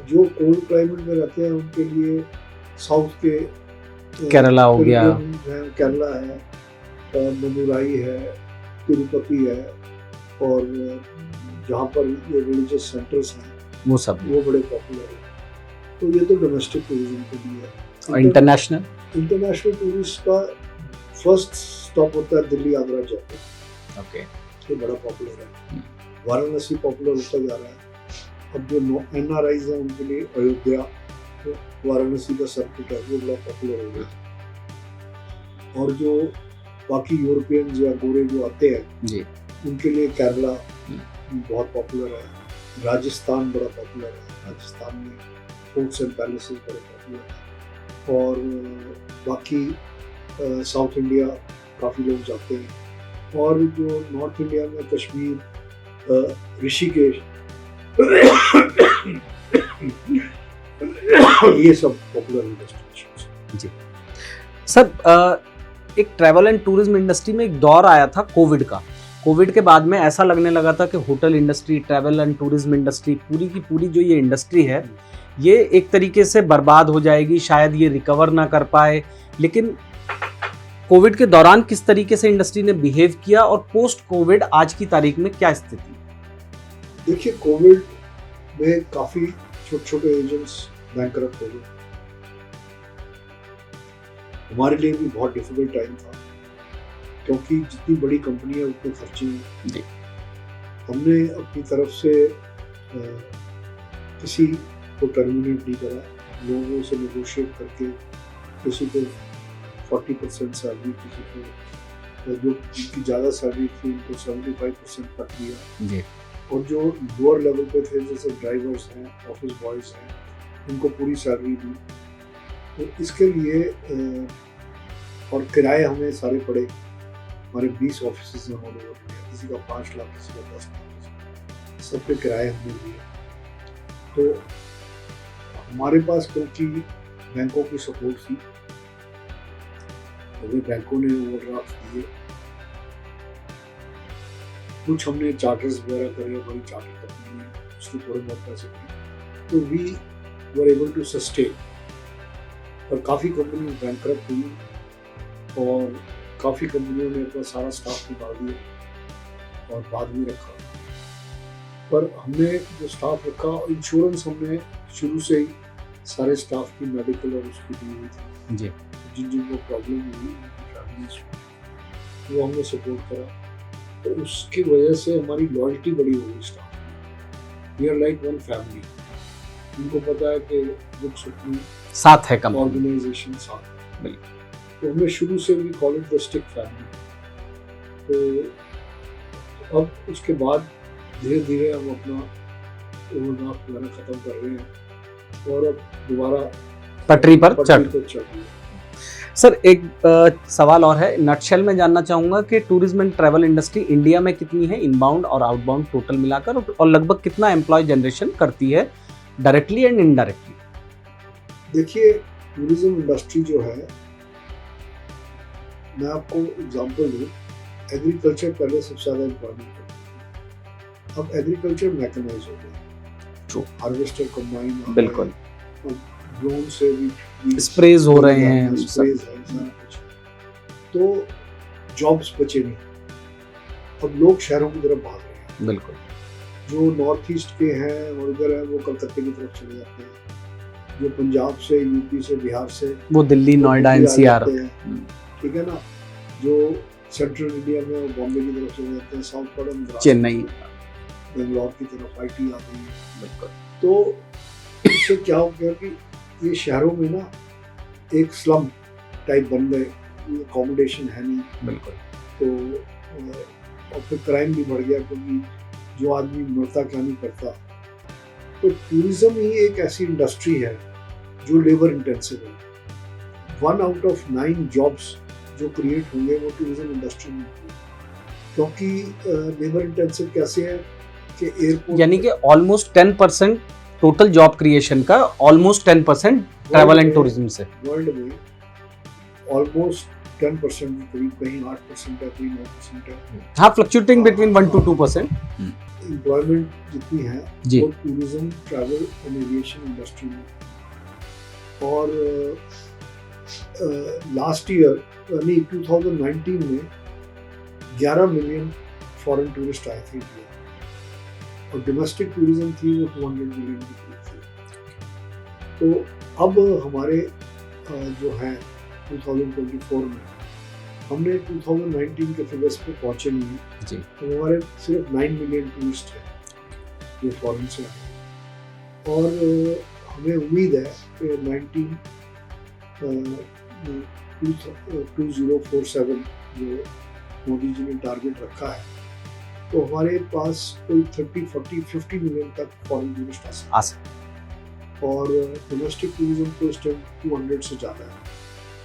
जो कोल्ड क्लाइमेट में रहते हैं उनके लिए साउथ के केरला हो गया, केरला है, मदुराई है, तिरुपति है, और जहाँ पर ये रिलीजियस सेंटर्स हैं वो बड़े पॉपुलर है। तो ये तो डोमेस्टिक टूरिज्म के लिए है। और इंटरनेशनल टूरिस्ट का फर्स्ट स्टॉप होता है दिल्ली, आगरा, जयपुर। ये बड़ा पॉपुलर है। वाराणसी पॉपुलर होता जा रहा है। अब जो NRIs हैं उनके लिए अयोध्या, वाराणसी का सर्किट है वो बड़ा पॉपुलर हो गया। और जो बाकी यूरोपियंस या गोरे जो आते हैं जी, उनके लिए केरला बहुत पॉपुलर है। राजस्थान बड़ा पॉपुलर है, राजस्थान में फोर्ट्स एंड पैलेसेस बड़े पॉपुलर हैं। और बाकी साउथ इंडिया काफ़ी लोग जाते हैं। और जो नॉर्थ इंडिया में कश्मीर, ऋषिकेश ये सब पॉपुलर डेस्टिनेशंस। जी सर, एक ट्रैवल एंड टूरिज्म इंडस्ट्री में एक दौर आया था कोविड का। कोविड के बाद में ऐसा लगने लगा था कि hotel industry, travel and tourism industry, पूरी की पूरी जो ये इंडस्ट्री है ये एक तरीके से बर्बाद हो जाएगी, शायद ये रिकवर ना कर पाए। लेकिन कोविड के दौरान किस तरीके से इंडस्ट्री ने बिहेव किया और पोस्ट कोविड आज की तारीख में क्या स्थिति? देखिए, कोविड में काफ़ी छोटे छोटे एजेंट्स बैंकरप्ट हो गए। हमारे लिए भी बहुत डिफिकल्ट टाइम था, क्योंकि जितनी बड़ी कंपनी है उतने खर्चे हैं जी। हमने अपनी तरफ से किसी को टर्मिनेट नहीं करा, लोगों से नेगोशिएट करके किसी को 40% सैलरी, किसी को जो जिनकी ज़्यादा सैलरी थी उनको 75% कट दिया जी। और जो लोअर लेवल पे थे जैसे ड्राइवर्स हैं, ऑफिस बॉयज़ हैं, उनको पूरी सैलरी दी। तो इसके लिए और किराए हमें सारे पड़े। हमारे 20 ऑफिस हैं ऑल ओवर इंडिया, किसी का 5 लाख, किसी का 10 लाख, सब पे किराए हमने दिए। तो हमारे पास क्योंकि बैंकों की सपोर्ट थी, हमें बैंकों ने ओवरड्राफ्ट दिए। कुछ हमने चार्टर्स वगैरह करे, हमारी चार्टर कंपनी है, उसके थोड़े बहुत पैसे दिए, तो we were able to sustain. और काफ़ी कंपनी बैंकरप्ट हुई और काफ़ी कंपनियों ने अपना सारा स्टाफ निकाल दिया और बाद में रखा। पर हमने जो स्टाफ रखा, इंश्योरेंस हमने शुरू से ही सारे स्टाफ की मेडिकल और उसकी दी हुई थी जी। जिन जिनको प्रॉब्लम हुई फैमिलीज वो हमने सपोर्ट करा। तो उसकी वजह से हमारी लॉयल्टी बड़ी हो गई staff. We are like one family. उनको पता है कि बुक सुप्रीम साथ है, कम ऑर्गेनाइजेशन साथ। बिल्कुल। तो हमने शुरू से भी call it the stick family. तो अब उसके बाद धीरे धीरे हम अपना ओवरड्राफ्ट वगैरह खत्म कर रहे हैं और अब दोबारा पटरी पर चल रहे हैं। सर, एक सवाल और है, नटशेल में जानना चाहूंगा कि tourism and travel industry India में कितनी है, इनबाउंड और आउटबाउंड टोटल मिलाकर, और लगभग कितना एम्प्लॉय जनरेशन करती है डायरेक्टली एंड इनडायरेक्टली? देखिए, टूरिज्म इंडस्ट्री जो है, मैं आपको एग्जांपल दूं, एग्रीकल्चर पहले सबसे ज़्यादा इम्प्लॉयमेंट करती थी। अब एग्रीकल्चर मैकेनाइज हो गया, हार्वेस्टर कंबाइन, बिल्कुल, ड्रोन से भी स्प्रेज हो रहे हैं, स्प्रेज है सारा कुछ। तो जॉब्स बचे नहीं, अब लोग शहरों की तरफ भाग रहे हैं। बिल्कुल, जो नॉर्थ ईस्ट के हैं और उधर है वो कलकत्ते की तरफ चले जाते हैं, जो पंजाब से, यूपी से, बिहार से वो दिल्ली, नोएडा, एनसीआर, ठीक है ना। जो सेंट्रल इंडिया में वो बॉम्बे की तरफ चले जाते हैं, साउथ पड़न चेन्नई, बेंगलोर की तरफ IT आ गई है। बिल्कुल। तो इससे क्या हो गया कि ये शहरों में ना एक स्लम टाइप बन गए, अकोमोडेशन है नहीं। बिल्कुल। तो और फिर क्राइम भी बढ़ गया, क्योंकि जो आदमी मरता क्या नहीं करता। तो टूरिज्म ही एक ऐसी इंडस्ट्री है जो लेबर इंटेंसिव है। 1 आउट ऑफ 9 जॉब्स जो क्रिएट होंगे वो टूरिज्म इंडस्ट्री में होंगे, क्योंकि लेबर इंटेंसिव कैसे है कि एयरपोर्ट, यानी कि ऑलमोस्ट 10% टोटल जॉब क्रिएशन का, ऑलमोस्ट 10% ट्रैवल एंड टूरिज्म से। वर्ल्ड में ऑलमोस्ट 10% करीब, कहीं 8% है, कहीं 9% है। हाँ, फ्लक्चुएटिंग बिटवीन 1 to 2%। एम्प्लॉयमेंट जितनी है वो tourism, travel and aviation industry में। और लास्ट ईयर यानी 2019 में 11 मिलियन फॉरेन टूरिस्ट आए थे इंडिया, और डोमेस्टिक टूरिज्म थी वो 200 मिलियन की थी। तो अब हमारे जो है 2024 में हमने 2019 के फिगर्स पे पहुंचे नहीं हैं जी। तो हमारे सिर्फ 9 मिलियन टूरिस्ट हैं जो फॉरेन से आए। और हमें उम्मीद है कि 2047 जो मोदी जी ने टारगेट रखा है, तो हमारे पास कोई 30, 40, 50 मिलियन तक फॉरेन टूरिस्ट आ सकते हैं। और डोमेस्टिक टूरिज्म तो इस टाइम 200 से ज़्यादा है,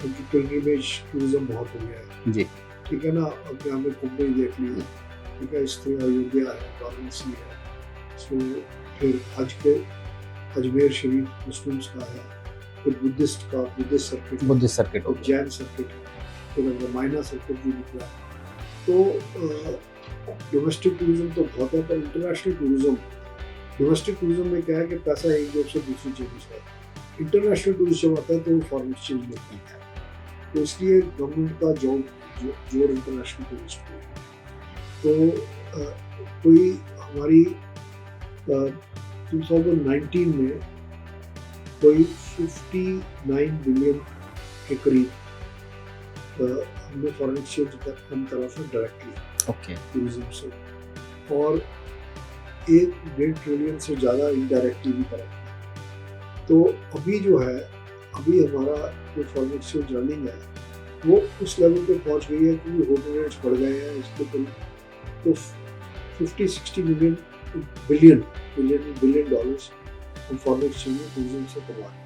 क्योंकि पिलग्रिमेज टूरिज्म बहुत हो गया है जी। ठीक है ना। अब यहाँ में कुंभ देख ली, ठीक है, इस तरह अयोध्या है, वाराणसी है, सो फिर हज के अजमेर शरीफ मुस्लिम्स का है, फिर बुद्धिस्ट सर्किट और जैन सर्किट, फिर रामायणा सर्किट भी निकला है। तो डोमेस्टिक टूरिज्म तो बहुत है, पर इंटरनेशनल टूरिज्म, डोमेस्टिक टूरिज्म में क्या है कि पैसा एक जगह से दूसरी जगह से, इंटरनेशनल टूरिज्म आता है तो वो फॉरेन एक्सचेंज लेती है, तो इसलिए गवर्नमेंट का जोर इंटरनेशनल टूरिस्ट पे है। तो कोई हमारी 2019 में कोई 59 बिलियन के करीब हमने फॉरेन एक्सचेंज कम करा था डायरेक्टली टूरिज्म से, और 1.5 ट्रिलियन से ज़्यादा इनडायरेक्टली भी करा। तो अभी जो है, अभी हमारा जो फॉरेन एक्सचेंज रनिंग है वो उस लेवल पे पहुंच गई है, क्योंकि होटल रेट्स बढ़ गए हैं इसके करीब, तो 50-60 बिलियन डॉलर्स हम फॉरेन एक्सचेंज में टूरिज्म से कमा रहे हैं।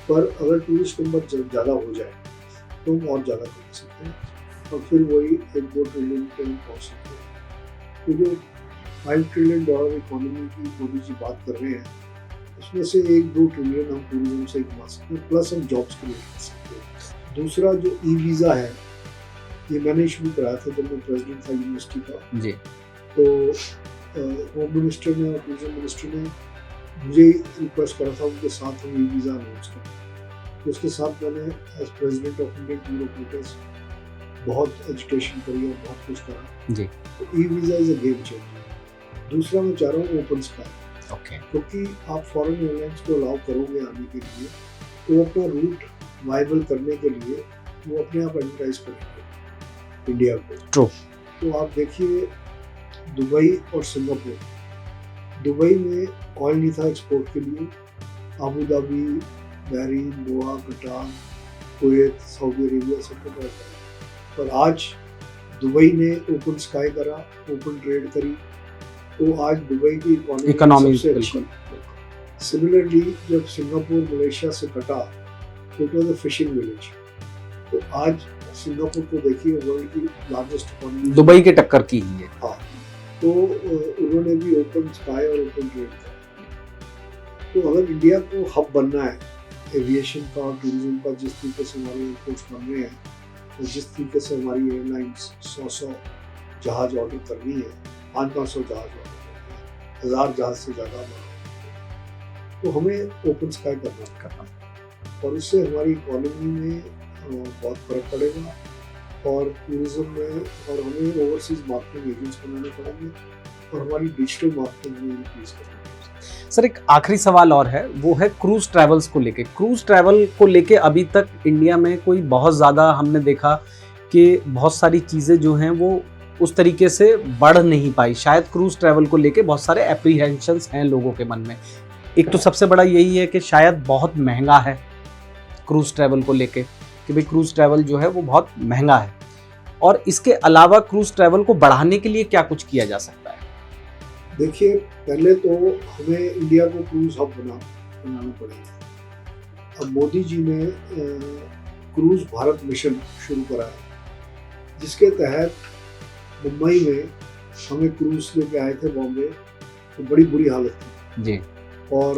पर अगर टूरिस्ट नंबर ज़्यादा हो जाए तो हम और ज़्यादा कमा सकते हैं, और फिर वही 1-2 ट्रिलियन पे हम पहुँच सकते हैं। तो जो $5 ट्रिलियन इकोनॉमी की मोदी जी बात कर रहे हैं, उसमें से 1-2 ट्रिलियन हम टूरिज्म से कमा सकते हैं, प्लस हम जॉब्स क्रिएट कर सकते हैं। दूसरा जो ई वीज़ा है, ये मैंने शुरू कराया था जब मैं प्रेसिडेंट था यूनिवर्सिटी का जी। तो होम मिनिस्टर ने और टूरिज्म मिनिस्टर ने मुझे रिक्वेस्ट करा था उनके साथ हम ई वीज़ा अनाउंस करें, तो उसके साथ मैंने as president of Indian tour operators बहुत एजुकेशन करी और बहुत कुछ करा जी। तो e visa is a game changer. दूसरा मैं चाह रहा हूँ ओपन स्काई, क्योंकि आप फॉरेन एयरलाइंस को अलाउ करोगे आने के लिए, तो अपना रूट वाइबल करने के लिए वो अपने आप एडवर्टाइज करेंगे इंडिया को। तो आप देखिए दुबई और सिंगापुर, दुबई में ऑयल नहीं था एक्सपोर्ट के लिए, अबू धाबी, बहरीन, गोवा, कटार, कुवैत, सऊदी अरेबिया सब कुछ रहता है, पर आज दुबई ने ओपन स्काई करा, ओपन ट्रेड करी, तो आज दुबई की इकोनॉमी सबसे अच्छी। सिमिलरली जब सिंगापुर मलेशिया से कटा तो it was a fishing village, तो आज सिंगापुर को देखिए वर्ल्ड की लार्जेस्ट इकोनॉमी दुबई के टक्कर की ही है। हाँ, तो उन्होंने भी ओपन स्काई और ओपन ट्रेड किया। तो अगर इंडिया को हब बनना है एविएशन का और टूरिज्म का, जिस तरीके से हमारे एयरपोर्ट्स बन रहे हैं और जिस तरीके से हमारी एयरलाइंस 100 जहाज ऑर्डर कर रही है, 500 जहाज ऑर्डर कर रही है, 1000 जहाज से ज़्यादा, तो हमें ओपन स्काई करना और इससे हमारी इकोनॉमी में बहुत फर्क पड़ेगा, और टूरिज्म में, और हमें ओवरसीज मार्केटिंग एजेंट्स बनाने पड़ेंगे, और हमारी डिजिटल मार्केटिंग में इंक्रीज करनी पड़ेगी। सर, एक आखिरी सवाल और है, वो है क्रूज ट्रैवल्स को लेके। क्रूज ट्रैवल को लेके अभी तक इंडिया में कोई बहुत ज़्यादा हमने देखा कि बहुत सारी चीज़ें जो हैं वो उस तरीके से बढ़ नहीं पाई। शायद क्रूज ट्रैवल को लेके बहुत सारे एप्रीहेंशंस हैं लोगों के मन में। एक तो सबसे बड़ा यही है कि शायद बहुत महंगा है क्रूज ट्रैवल को लेके, कि भाई क्रूज ट्रैवल जो है वो बहुत महंगा है, और इसके अलावा क्रूज ट्रैवल को बढ़ाने के लिए क्या कुछ किया जा सकता है? देखिए, पहले तो हमें इंडिया को क्रूज हब बनाना पड़ेगा। अब मोदी जी ने क्रूज भारत मिशन शुरू करा है, जिसके तहत मुंबई में हमें क्रूज लेके आए थे बॉम्बे, तो बड़ी बुरी हालत थी जी, और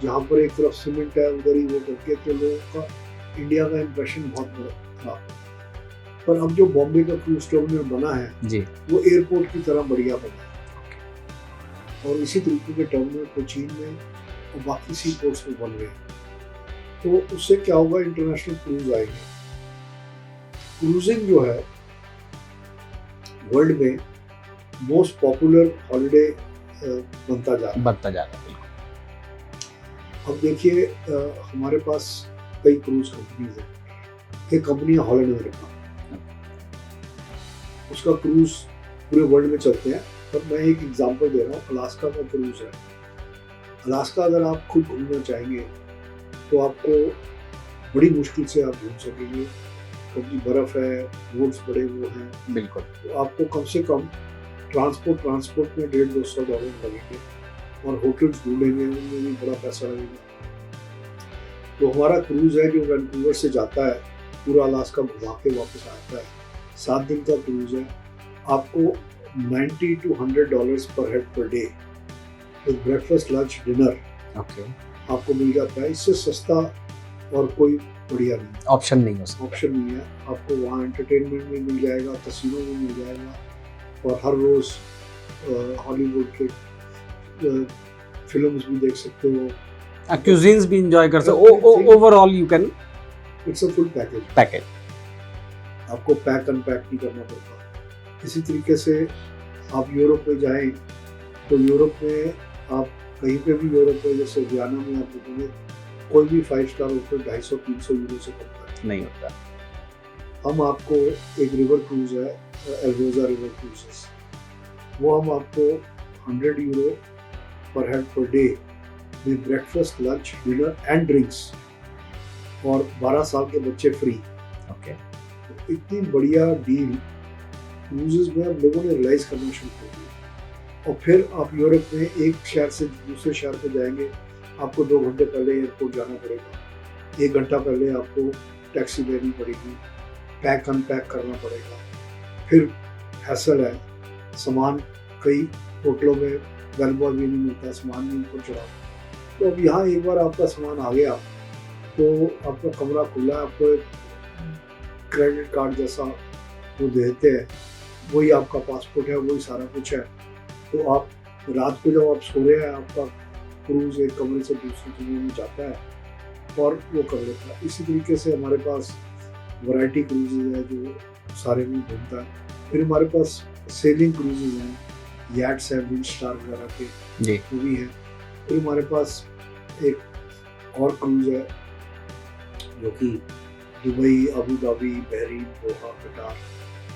जहाँ पर एक तरफ सीमेंट है उधर ही वो करके, तो लोगों का इंडिया का इंप्रेशन बहुत बड़ा था। पर अब जो बॉम्बे का क्रूज टर्मिनल बना है जी, वो एयरपोर्ट की तरह बढ़िया बना है, और इसी तरीके के टर्मिनल कोचीन में और बाकी सी पोर्ट्स में बन गए। तो उससे क्या होगा, इंटरनेशनल क्रूज आएंगे। क्रूजिंग जो है वर्ल्ड में मोस्ट पॉपुलर हॉलिडे बनता जा रहा है। अब देखिए, हमारे पास कई क्रूज कंपनीज हैं। एक कंपनी है हॉलिडे अमेरिका, उसका क्रूज पूरे वर्ल्ड में चलते हैं, पर मैं एक एग्जांपल दे रहा हूँ। अलास्का का क्रूज है, अलास्का अगर आप खुद घूमना चाहेंगे तो आपको बड़ी मुश्किल से आप घूम सकेंगे, क्योंकि बर्फ़ है, रोड्स बड़े वो हैं। बिल्कुल। तो आपको कम से कम ट्रांसपोर्ट में $150-200 लगेंगे, और होटल्स ढूंढेंगे उनमें भी बड़ा पैसा लगेगा। तो हमारा क्रूज़ है जो वैंकूवर से जाता है, पूरा अलास्का घुमा के वापस आता है, 7 दिन का क्रूज़ है। आपको $90 to $100 पर head per day with breakfast, lunch, dinner okay, आपको मिल जाता है। इससे सस्ता और कोई बढ़िया नहीं, ऑप्शन नहीं हो सकता। ऑप्शन नहीं है। आपको वहाँ एंटरटेनमेंट भी मिल जाएगा, कैसीनो भी मिल जाएगा, और हर रोज़ हॉलीवुड के फिल्म्स भी देख सकते हो, क्यूजीन्स भी एंजॉय कर सकते। Overall you can, it's a full package. आपको पैक अनपैक नहीं करना पड़ता। इसी तरीके से आप यूरोप में जाएं तो यूरोप में आप कहीं पे भी यूरोप में, जैसे वियना में आप रुकेंगे, कोई भी 5 स्टार होटल 250-300 यूरो से कम का नहीं होता। हम आपको एक रिवर क्रूज है, एल्बोजा रिवर क्रूजेस, वो हम आपको €100 पर हेड पर डे में breakfast, lunch, dinner and drinks, और 12 साल के बच्चे फ्री। ओके, तो इतनी बढ़िया डील क्रूजेस में अब लोगों ने रियलाइज करना शुरू कर दिया। और फिर आप यूरोप में एक शहर से दूसरे शहर पे जाएंगे, आपको 2 घंटे पहले एयरपोर्ट जाना पड़ेगा, 1 घंटा पहले आपको टैक्सी लेनी पड़ेगी, पैक अनपैक करना पड़ेगा, फिर हैसल है, सामान कई होटलों में गलबा भी नहीं मिलता, सामान नहीं ऊपर चढ़ा। तो अब यहाँ एक बार आपका सामान आ गया तो आपका कमरा खुला, आपको एक क्रेडिट कार्ड जैसा वो देते हैं, वही आपका पासपोर्ट है, वही सारा कुछ है। तो आप रात को जब आप सो रहे हैं, आपका क्रूज एक कमरे से दूसरे कमरे में जाता है और वो कर लेता है। इसी तरीके से हमारे पास वैरायटी क्रूजेज है जो सारे में घूमता है। फिर हमारे पास सेलिंग क्रूजेज हैं, याट्स हैं, विंड स्टार वगैरह के, जी, वो भी है। फिर हमारे पास एक और क्रूज है जो कि दुबई, अबू धाबी, बहरीन, दोहा, कटार,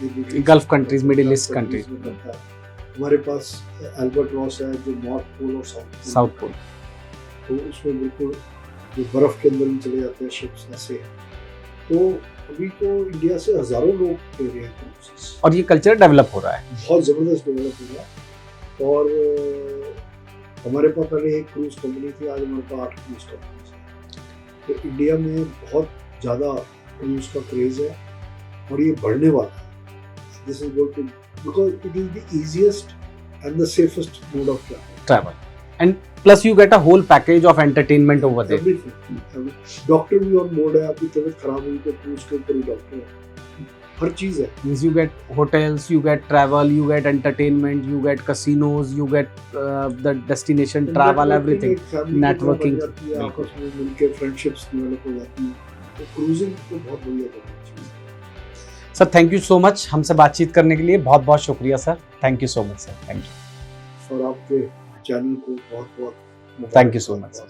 ये gulf countries, middle east countries में करता है। हमारे पास अल्बाट्रॉस है जो नॉर्थ पोल और साउथ पोल, तो उसमें बिल्कुल जो बर्फ के अंदर भी चले जाते हैं शिप्स, ऐसे हैं। तो अभी तो इंडिया से हजारों लोग ले रहे हैं क्रूजेस, और ये कल्चर डेवलप हो रहा है, बहुत ज़बरदस्त डेवलप हो रहा है। और हमारे पास पहले एक क्रूज कंपनी थी, आज हमारे पास 8 क्रूज कंपनी है। तो इंडिया में बहुत ज़्यादा क्रूज का क्रेज़ है और ये बढ़ने वाला है। This is going to, because it is the easiest and the safest mode of travel, and plus you get a whole package of entertainment over there. Everything, doctor भी ऑन बोर्ड है, आपकी तबीयत खराब हुई तो क्रूज के ऊपर ही doctor है, हर चीज़ है। Means you get hotels, you get travel, you get entertainment, you get casinos, you get the destination travel, everything. Networking, आपस में मिलके फ्रेंडशिप्स डेवलप हो जाती हैं। तो क्रूजिंग तो बहुत बढ़िया चीज़ है। Sir thank you so much हमसे बातचीत करने के लिए, बहुत बहुत शुक्रिया sir, thank you so much sir, thank you. और आपके चैनल को बहुत बहुत thank you so much sir.